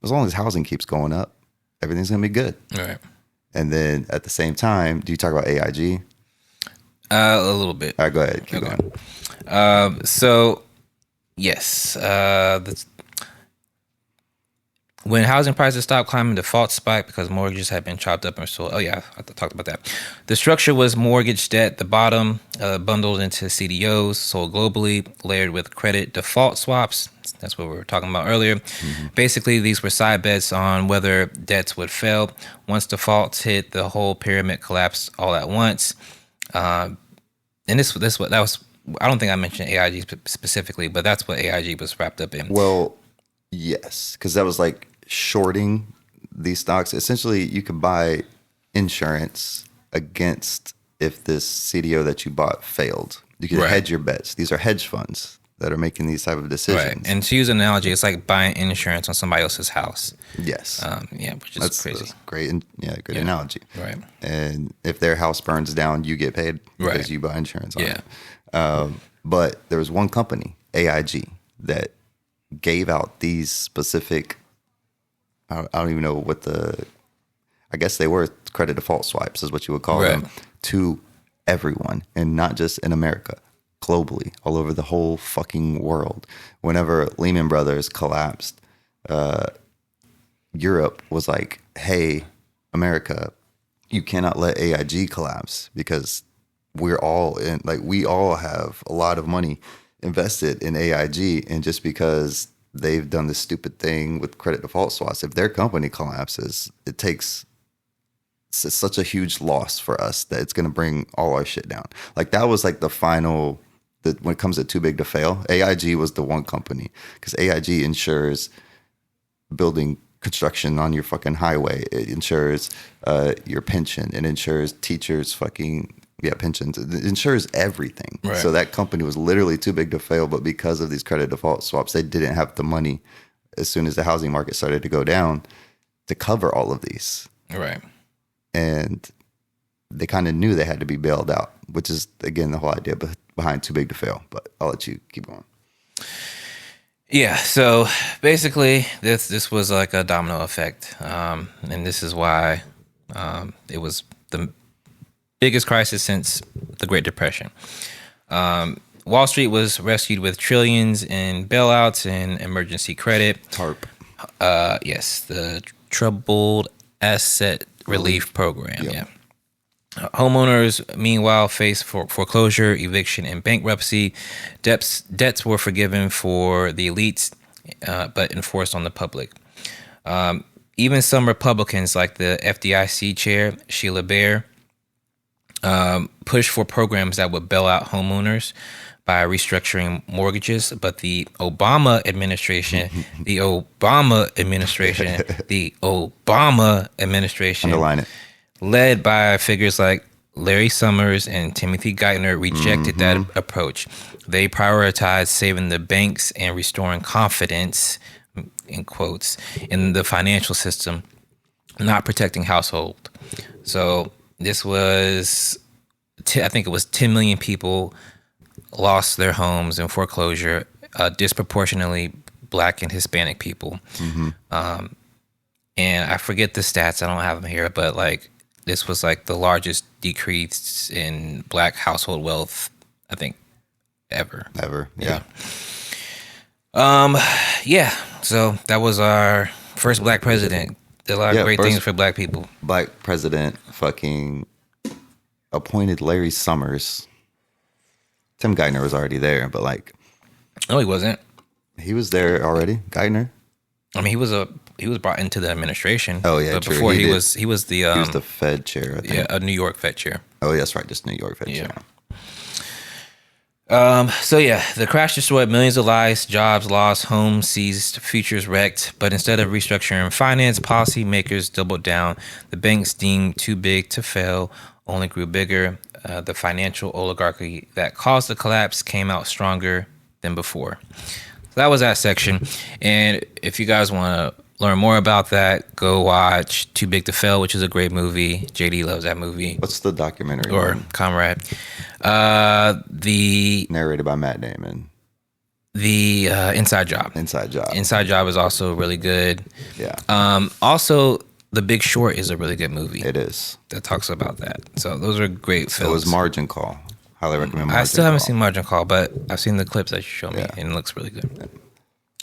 Speaker 4: as long as housing keeps going up, everything's going to be good.
Speaker 5: All right.
Speaker 4: And then at the same time, do you talk about AIG?
Speaker 5: A little bit.
Speaker 4: All right, go ahead. Keep going.
Speaker 5: So, yes. When housing prices stopped climbing, defaults spiked because mortgages had been chopped up and sold. Oh, yeah, I talked about that. The structure was mortgage debt, the bottom bundled into CDOs, sold globally, layered with credit default swaps. That's what we were talking about earlier. Mm-hmm. Basically, these were side bets on whether debts would fail. Once defaults hit, the whole pyramid collapsed all at once. And that was. I don't think I mentioned AIG specifically, but that's what AIG was wrapped up in.
Speaker 4: Well, yes, because that was like shorting these stocks. Essentially, you could buy insurance against if this CDO that you bought failed. You could hedge your bets. These are hedge funds that are making these type of decisions.
Speaker 5: Right. And to use an analogy, it's like buying insurance on somebody else's house.
Speaker 4: Yes.
Speaker 5: Which is crazy.
Speaker 4: That's great. Good analogy.
Speaker 5: Right.
Speaker 4: And if their house burns down, you get paid because you buy insurance on it. But there was one company, AIG, that gave out these specific, I don't even know what I guess they were credit default swipes is what you would call them, to everyone, and not just in America, globally, all over the whole fucking world. Whenever Lehman Brothers collapsed, Europe was like, hey, America, you cannot let AIG collapse because we all have a lot of money invested in AIG, and just because they've done this stupid thing with credit default swaps, if their company collapses, it's such a huge loss for us that it's going to bring all our shit down. Like that was like the final, when it comes to too big to fail, AIG was the one company, because AIG insures building construction on your fucking highway. It insures your pension. It insures teachers' pensions. It insures everything. Right. So that company was literally too big to fail, but because of these credit default swaps, they didn't have the money as soon as the housing market started to go down to cover all of these.
Speaker 5: Right.
Speaker 4: And they kind of knew they had to be bailed out, which is, again, the whole idea behind too big to fail. But I'll let you keep going.
Speaker 5: Yeah, so basically this was like a domino effect. And this is why it was the biggest crisis since the Great Depression. Wall Street was rescued with trillions in bailouts and emergency credit.
Speaker 4: TARP.
Speaker 5: Yes, the Troubled Asset Relief Program. Yep. Yeah. Homeowners, meanwhile, faced foreclosure, eviction, and bankruptcy. Debts were forgiven for the elites, but enforced on the public. Even some Republicans, like the FDIC chair, Sheila Bair, pushed for programs that would bail out homeowners by restructuring mortgages, but the Obama administration,
Speaker 4: underline it,
Speaker 5: led by figures like Larry Summers and Timothy Geithner, rejected that approach. They prioritized saving the banks and restoring confidence, in quotes, in the financial system, not protecting household. So this was, I think it was 10 million people lost their homes in foreclosure, disproportionately Black and Hispanic people. And I forget the stats, I don't have them here, but like this was like the largest decrease in Black household wealth, I think, ever.
Speaker 4: Yeah.
Speaker 5: So that was our first Black president. Did a lot of great things for Black people.
Speaker 4: Black president fucking appointed Larry Summers. Tim Geithner was already there, but like,
Speaker 5: no, he wasn't.
Speaker 4: He was there already. Geithner.
Speaker 5: I mean, he was brought into the administration.
Speaker 4: Oh yeah,
Speaker 5: but
Speaker 4: true.
Speaker 5: Before he was the
Speaker 4: Fed chair. I think.
Speaker 5: Yeah, a New York Fed chair.
Speaker 4: Oh, that's right, just New York Fed chair.
Speaker 5: So yeah, the crash destroyed millions of lives, jobs lost, homes seized, futures wrecked. But instead of restructuring finance, policymakers doubled down. The banks deemed too big to fail only grew bigger. The financial oligarchy that caused the collapse came out stronger than before. So that was that section. And if you guys want to learn more about that, go watch Too Big to Fail, which is a great movie. JD loves that movie.
Speaker 4: What's the documentary?
Speaker 5: Or
Speaker 4: name?
Speaker 5: Comrade. The
Speaker 4: narrated by Matt Damon.
Speaker 5: The Inside Job.
Speaker 4: Inside Job.
Speaker 5: Inside Job is also really good.
Speaker 4: Yeah.
Speaker 5: Also, The Big Short is a really good movie.
Speaker 4: It is.
Speaker 5: That talks about that. So those are great films.
Speaker 4: So was Margin Call. Highly recommend Margin Call.
Speaker 5: I still haven't seen Margin Call, but I've seen the clips that you showed me, and it looks really good. Yeah.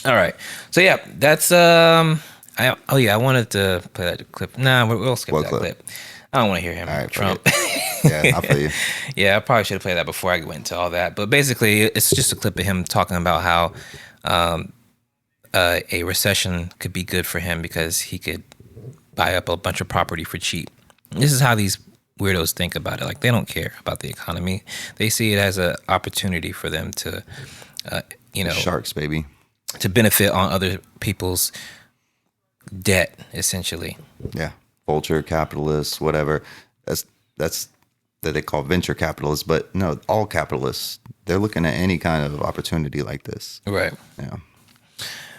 Speaker 5: All right. So yeah, that's I wanted to play that clip. Nah, we'll skip that clip. I don't want to hear him.
Speaker 4: All right,
Speaker 5: Trump.
Speaker 4: Yeah, I'll play you.
Speaker 5: Yeah, I probably should have played that before I went into all that. But basically, it's just a clip of him talking about how a recession could be good for him because he could buy up a bunch of property for cheap. This is how these weirdos think about it. Like, they don't care about the economy. They see it as an opportunity for them to,
Speaker 4: sharks, baby,
Speaker 5: to benefit on other people's debt, essentially.
Speaker 4: Yeah, vulture capitalists, whatever. That's that they call venture capitalists, but no, all capitalists, they're looking at any kind of opportunity like this.
Speaker 5: Right.
Speaker 4: Yeah.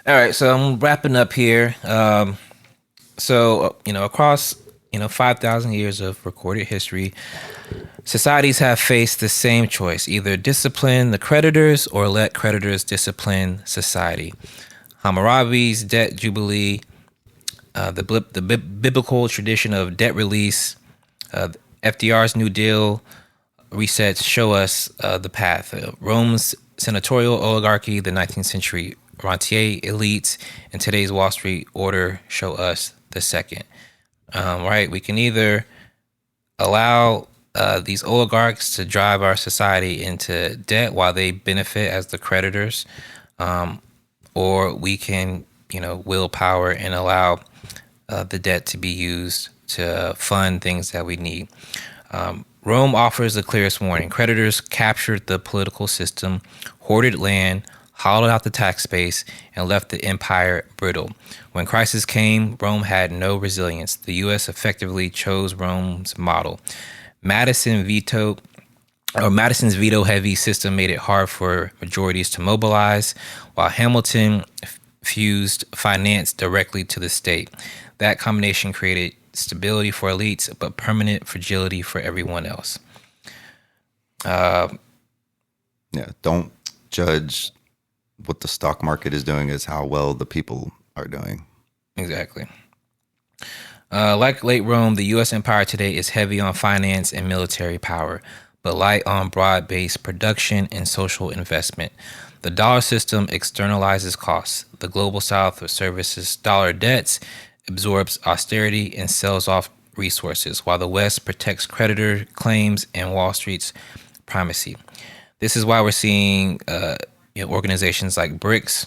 Speaker 5: All right, so I'm wrapping up here. Across 5,000 years of recorded history, societies have faced the same choice: either discipline the creditors or let creditors discipline society. Hammurabi's debt jubilee, the biblical tradition of debt release, FDR's New Deal resets show us the path. Rome's senatorial oligarchy, the 19th century rentier elites, and today's Wall Street order show us the second. Right? We can either allow these oligarchs to drive our society into debt while they benefit as the creditors, or we can, will power and allow the debt to be used to fund things that we need. Rome offers the clearest warning. Creditors captured the political system, hoarded land, hollowed out the tax base, and left the empire brittle. When crisis came, Rome had no resilience. The U.S. effectively chose Rome's model. Madison's veto-heavy system made it hard for majorities to mobilize, while Hamilton fused finance directly to the state. That combination created stability for elites, but permanent fragility for everyone else.
Speaker 4: Don't judge what the stock market is doing as how well the people are doing.
Speaker 5: Exactly. Like late Rome, the U.S. empire today is heavy on finance and military power, but light on broad-based production and social investment. The dollar system externalizes costs. The global South services dollar debts, absorbs austerity, and sells off resources, while the West protects creditor claims and Wall Street's primacy. This is why we're seeing organizations like BRICS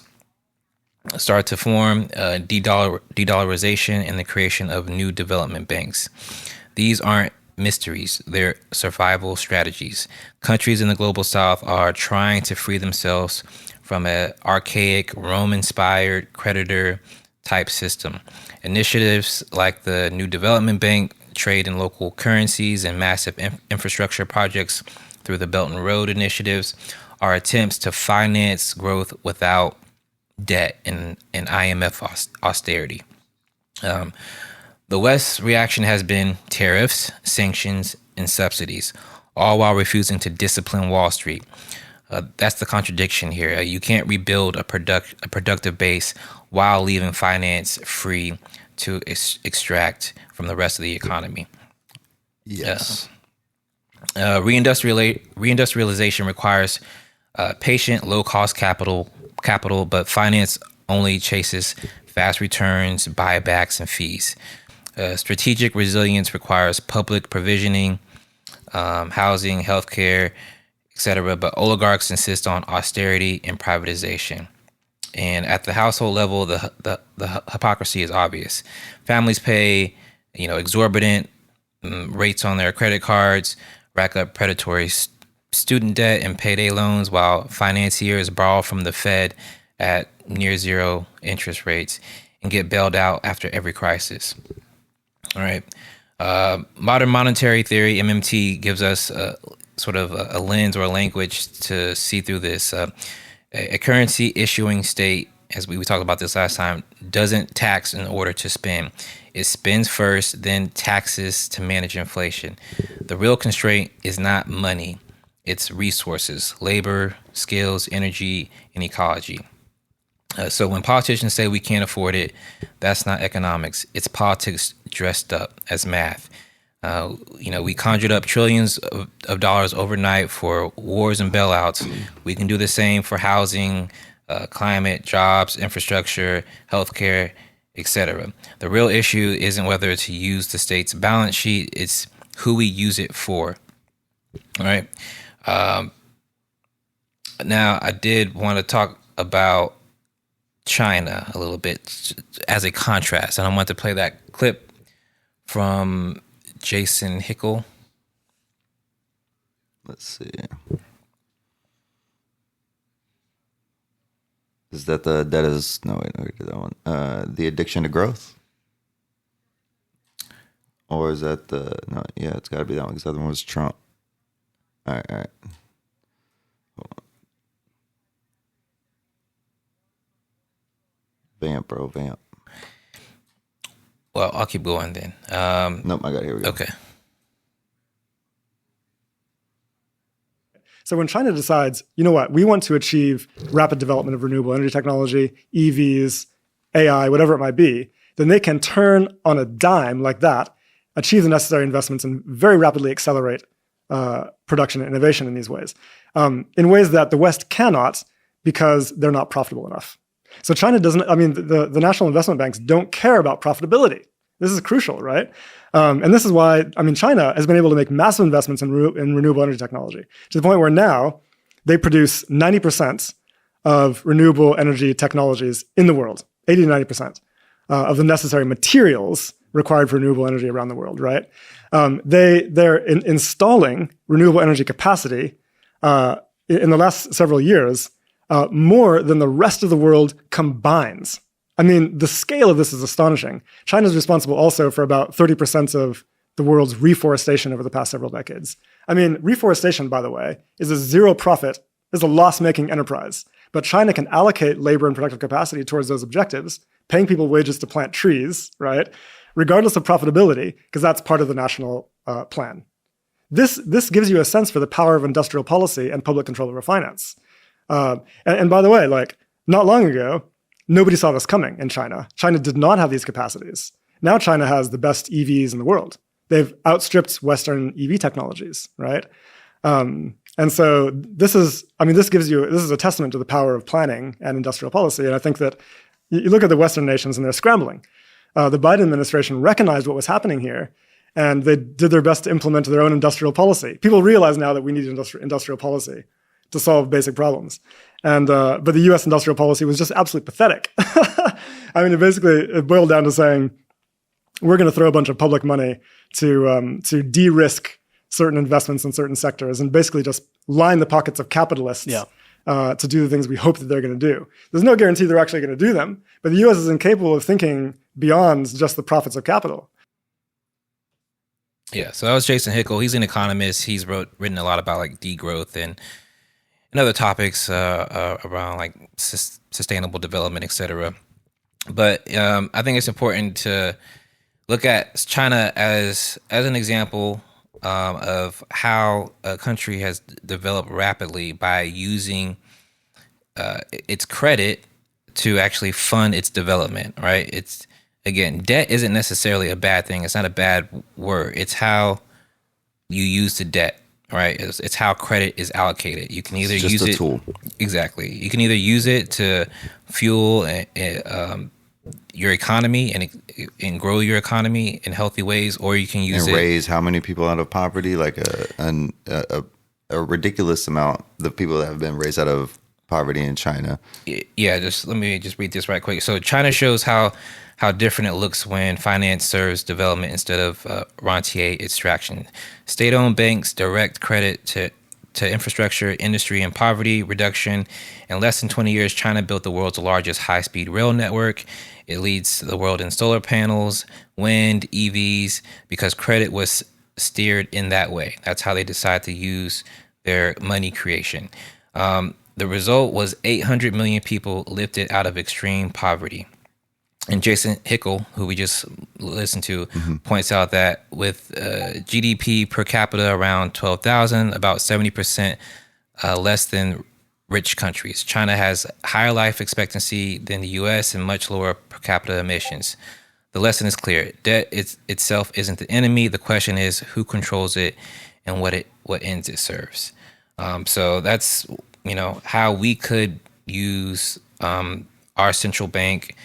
Speaker 5: start to form, de-dollarization, and the creation of new development banks. These aren't mysteries, they're survival strategies. Countries in the global South are trying to free themselves from an archaic, Rome-inspired creditor type system. Initiatives like the New Development Bank, trade in local currencies, and massive infrastructure projects through the Belt and Road initiatives are attempts to finance growth without debt and IMF austerity. The West's reaction has been tariffs, sanctions, and subsidies, all while refusing to discipline Wall Street. That's the contradiction here. You can't rebuild a productive base while leaving finance free to extract from the rest of the economy.
Speaker 4: Yes.
Speaker 5: Reindustrialization requires patient, low-cost capital, but finance only chases fast returns, buybacks, and fees. Strategic resilience requires public provisioning, housing, healthcare, etc., but oligarchs insist on austerity and privatization. And at the household level, the hypocrisy is obvious. Families pay, exorbitant rates on their credit cards, rack up predatory student debt and payday loans, while financiers borrow from the Fed at near zero interest rates and get bailed out after every crisis. All right. Modern monetary theory, MMT, gives us sort of a lens or a language to see through this. A currency issuing state as we talked about this last time, doesn't tax in order to spend. It spends first, then taxes to manage inflation. The real constraint is not money. It's resources, labor, skills, energy, and ecology. So when politicians say we can't afford it, that's not economics. It's politics dressed up as math. We conjured up trillions of dollars overnight for wars and bailouts. We can do the same for housing, climate, jobs, infrastructure, healthcare, etc. The real issue isn't whether to use the state's balance sheet, it's who we use it for. All right. Now, I did want to talk about China a little bit as a contrast, and I want to play that clip from Jason Hickel.
Speaker 4: Let's see. Is that the that is no wait, no, we did that one. The addiction to growth, or is that the no? Yeah, it's got to be that one because the other one was Trump. All right. Hold on. Vamp, bro, vamp.
Speaker 5: Well, I'll keep going then.
Speaker 4: Nope, I got it. Here we go.
Speaker 5: Okay.
Speaker 11: So when China decides, you know what, we want to achieve rapid development of renewable energy technology, EVs, AI, whatever it might be, then they can turn on a dime like that, achieve the necessary investments, and very rapidly accelerate production and innovation in these ways, in ways that the West cannot because they're not profitable enough. So China doesn't, the national investment banks don't care about profitability. This is crucial, right? And this is why, China has been able to make massive investments in renewable energy technology to the point where now they produce 90% of renewable energy technologies in the world, 80 to 90% of the necessary materials required for renewable energy around the world, right? They're installing renewable energy capacity in the last several years more than the rest of the world combines. The scale of this is astonishing. China is responsible also for about 30% of the world's reforestation over the past several decades. Reforestation, by the way, is a zero profit, is a loss-making enterprise. But China can allocate labor and productive capacity towards those objectives, paying people wages to plant trees, right? Regardless of profitability, because that's part of the national plan. This gives you a sense for the power of industrial policy and public control over finance. And by the way, not long ago, nobody saw this coming in China. China did not have these capacities. Now China has the best EVs in the world. They've outstripped Western EV technologies, right? And so this is a testament to the power of planning and industrial policy. And I think that you look at the Western nations and they're scrambling. The Biden administration recognized what was happening here, and they did their best to implement their own industrial policy. People realize now that we need industrial policy to solve basic problems. And but the U.S. industrial policy was just absolutely pathetic. It boiled down to saying, we're going to throw a bunch of public money to de-risk certain investments in certain sectors and basically just line the pockets of capitalists to do the things we hope that they're going to do. There's no guarantee they're actually going to do them, but the U.S. is incapable of thinking beyond just the profits of capital.
Speaker 5: Yeah, so that was Jason Hickel. He's an economist. He's written a lot about degrowth and other topics around sustainable development, etc. But I think it's important to look at China as an example of how a country has developed rapidly by using its credit to actually fund its development, right? It's, again, debt isn't necessarily a bad thing. It's not a bad word. It's how you use the debt, right? It's how credit is allocated. You can either use it. It's just a tool. Exactly. You can either use it to fuel your economy and grow your economy in healthy ways, or you can use
Speaker 4: and raise how many people out of poverty, like a ridiculous amount. The people that have been raised out of poverty in China.
Speaker 5: Yeah, let me read this right quick. So China shows how different it looks when finance serves development instead of rentier extraction. State-owned banks direct credit to infrastructure, industry, and poverty reduction. In less than 20 years, China built the world's largest high-speed rail network. It leads the world in solar panels, wind, EVs, because credit was steered in that way. That's how they decide to use their money creation. the result was 800 million people lifted out of extreme poverty. And Jason Hickel, who we just listened to, points out that with GDP per capita around 12,000, about 70% less than rich countries. China has higher life expectancy than the U.S. and much lower per capita emissions. The lesson is clear. Debt itself isn't the enemy. The question is who controls it and what ends it serves. So that's, how we could use our central bank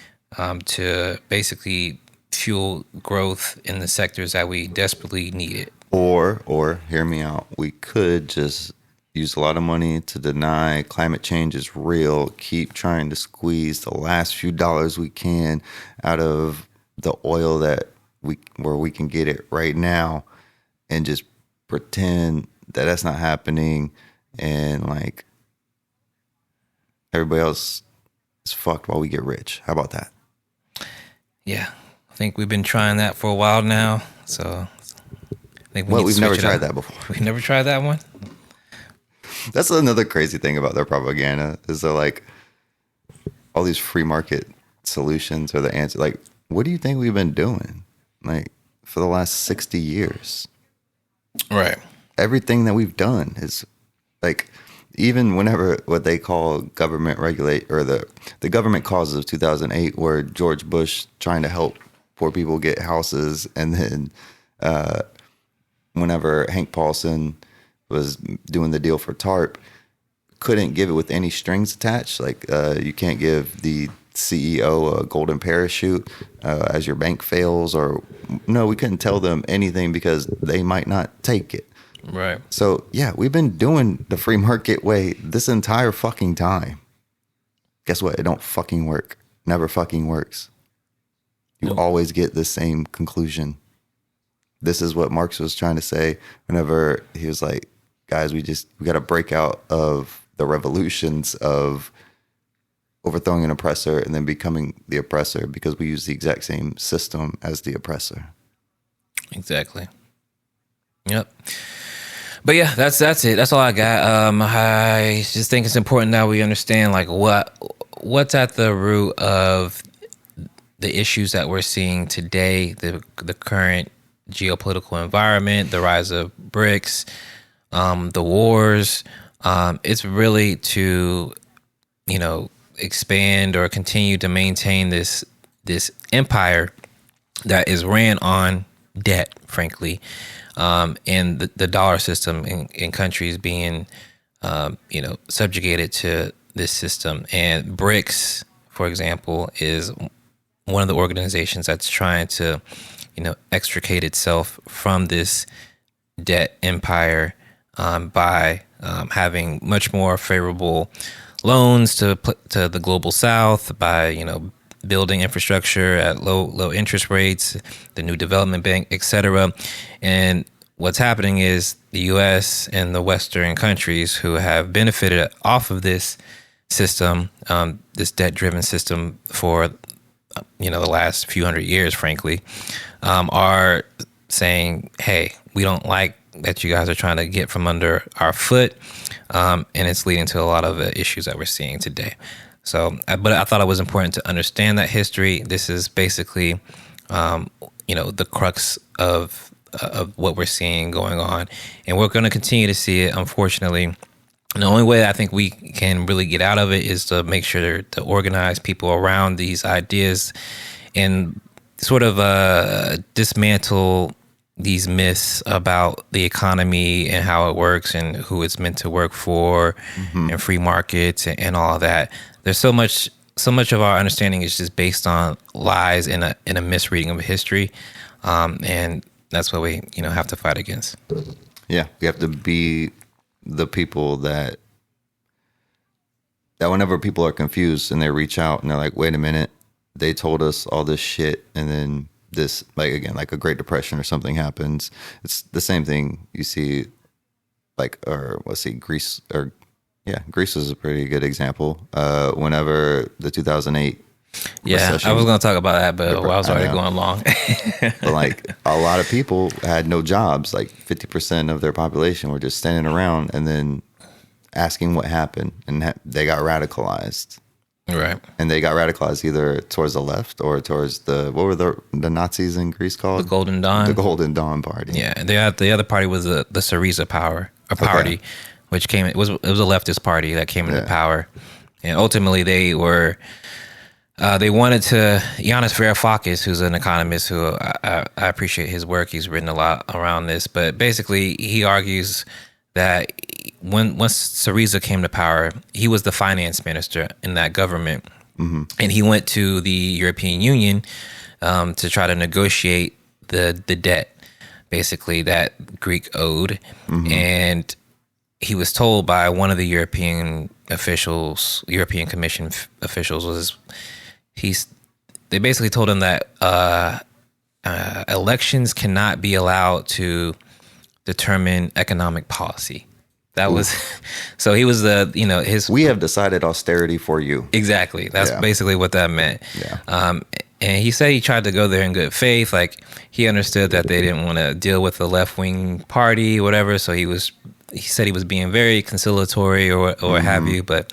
Speaker 5: to basically fuel growth in the sectors that we desperately need it.
Speaker 4: Or hear me out. We could just use a lot of money to deny climate change is real, keep trying to squeeze the last few dollars we can out of the oil where we can get it right now, and just pretend that that's not happening, and like everybody else is fucked while we get rich. How about that?
Speaker 5: Yeah, I think we've been trying that for a while now. So I think
Speaker 4: we've never tried that before.
Speaker 5: We've never tried that one.
Speaker 4: That's another crazy thing about their propaganda is they're like all these free market solutions are the answer. Like, what do you think we've been doing like for the last 60 years?
Speaker 5: Right.
Speaker 4: Everything that we've done is like, even whenever what they call government regulate, or the government causes of 2008, where George Bush trying to help poor people get houses, and then whenever Hank Paulson was doing the deal for TARP, couldn't give it with any strings attached. Like you can't give the CEO a golden parachute as your bank fails, or no, we couldn't tell them anything because they might not take it.
Speaker 5: Right.
Speaker 4: So yeah, we've been doing the free market way this entire fucking time. Guess what? It don't fucking work. Never fucking works. You always get the same conclusion. This is what Marx was trying to say whenever he was like, guys, we got to break out of the revolutions of overthrowing an oppressor and then becoming the oppressor, because we use the exact same system as the oppressor.
Speaker 5: Exactly. Yep. But yeah, that's it. That's all I got. I just think it's important that we understand like what's at the root of the issues that we're seeing today, the current geopolitical environment, the rise of BRICS, the wars. It's really to, expand or continue to maintain this empire that is ran on debt, frankly, and the dollar system in countries being, subjugated to this system. And BRICS, for example, is one of the organizations that's trying to, extricate itself from this debt empire by having much more favorable loans to the global south, by building infrastructure at low interest rates, the new development bank, etc. And what's happening is the U.S. and the Western countries who have benefited off of this system, this debt-driven system for the last few hundred years, frankly, are saying, hey, we don't like that you guys are trying to get from under our foot, and it's leading to a lot of the issues that we're seeing today. So, but I thought it was important to understand that history. This is basically, the crux of what we're seeing going on, and we're going to continue to see it, unfortunately. And the only way I think we can really get out of it is to make sure to organize people around these ideas and sort of dismantle these myths about the economy and how it works and who it's meant to work for, and free markets and all of that. There's so much of our understanding is just based on lies and a misreading of history, and that's what we have to fight against.
Speaker 4: Yeah, we have to be the people that whenever people are confused and they reach out and they're like, wait a minute, they told us all this shit, and then this, like a Great Depression or something happens. It's the same thing you see, Greece, Greece is a pretty good example. Whenever the 2008 recession,
Speaker 5: I was going to talk about that, but I was already going long.
Speaker 4: But a lot of people had no jobs. 50% of their population were just standing around, and then asking what happened, and they got radicalized.
Speaker 5: Right.
Speaker 4: And they got radicalized either towards the left or towards what were the Nazis in Greece called?
Speaker 5: The Golden Dawn.
Speaker 4: The Golden Dawn Party.
Speaker 5: Yeah. The other party was the Syriza party, which it was a leftist party that came into power. And ultimately they wanted to, Yanis Varoufakis, who's an economist who I appreciate his work. He's written a lot around this, but basically he argues that once Syriza came to power, he was the finance minister in that government, and he went to the European Union to try to negotiate the debt, basically, that Greek owed, and he was told by one of the European Commission officials they basically told him that elections cannot be allowed to determine economic policy. That was, so he was we
Speaker 4: have decided austerity for you.
Speaker 5: Exactly. That's basically what that meant.
Speaker 4: Yeah.
Speaker 5: And he said he tried to go there in good faith. Like, he understood that they didn't want to deal with the left-wing party, whatever. So he said he was being very conciliatory or have you, but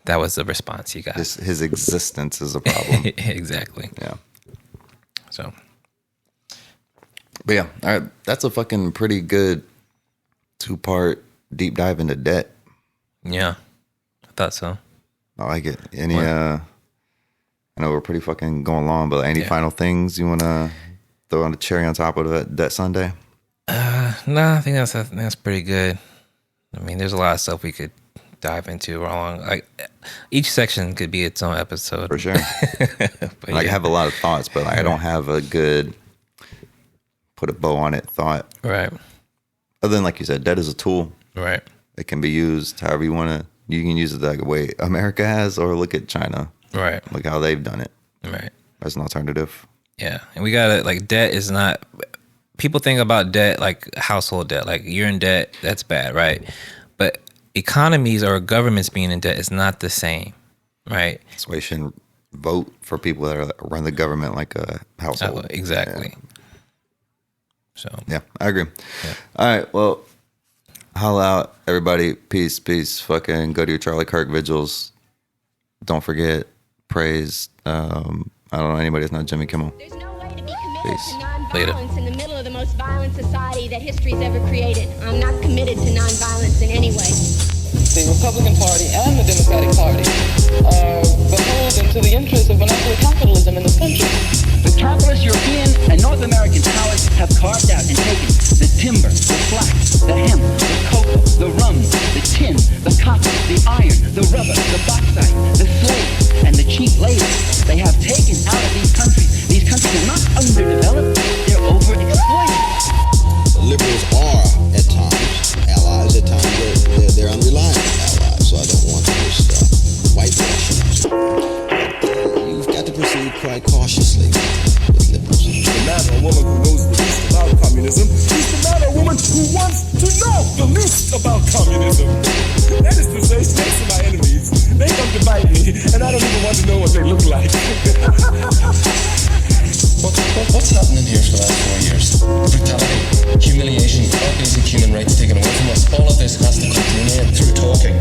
Speaker 5: that was the response he got.
Speaker 4: His existence is a problem.
Speaker 5: Exactly.
Speaker 4: Yeah.
Speaker 5: So.
Speaker 4: But yeah, all right, that's a fucking pretty good 2-part deep dive into debt.
Speaker 5: Yeah, I thought so.
Speaker 4: I like it. Any, I know we're pretty fucking going long, but any final things you want to throw on the cherry on top of that Sunday?
Speaker 5: No, I think that's pretty good. I mean, there's a lot of stuff we could dive into wrong. Like, each section could be its own episode.
Speaker 4: For sure. I have a lot of thoughts, but I don't have a good put a bow on it thought.
Speaker 5: Right.
Speaker 4: Other than, like you said, debt is a tool.
Speaker 5: Right.
Speaker 4: It can be used however you want to. You can use it the way America has, or look at China.
Speaker 5: Right.
Speaker 4: Look how they've done it.
Speaker 5: Right.
Speaker 4: As an alternative.
Speaker 5: Yeah. And we got to, like, debt is not, people think about debt like household debt. Like, you're in debt, that's bad, right? But economies or governments being in debt is not the same, right?
Speaker 4: That's why you shouldn't vote for people that run the government like a household.
Speaker 5: Exactly.
Speaker 4: Yeah.
Speaker 5: So.
Speaker 4: Yeah, I agree.
Speaker 5: Yeah.
Speaker 4: All right, well, holla out, everybody. Peace, peace. Fucking go to your Charlie Kirk vigils. Don't forget, praise. I don't know anybody that's not Jimmy Kimmel.
Speaker 1: There's no way to be committed
Speaker 4: Peace.
Speaker 1: to nonviolence in the middle of the most violent society that history's ever created. I'm not committed to nonviolence in any way.
Speaker 12: The Republican Party and the Democratic Party are beholden to the interests of monopoly capitalism in this country.
Speaker 13: The capitalist European and North American powers have carved out and taken the timber, the flax, the hemp, the cocoa, the rum, the tin, the cotton, the iron, the rubber, the bauxite, the slaves, and the cheap labor. They have taken out of these countries. These countries are not underdeveloped, they're overexploited.
Speaker 14: The liberals are, at times, allies. At times, they're unreliable allies. So I don't want to just whitewash them. You've got to proceed quite cautiously with liberals.
Speaker 2: The man or woman who knows the least about communism is the man or woman who wants to know the least about communism. That is to say, snakes are my enemies. They come to bite me, and I don't even want to know what they look like.
Speaker 15: What's happening here for the last 4 years? Brutality, humiliation, our basic human rights taken away from us. All of this has to continue through talking.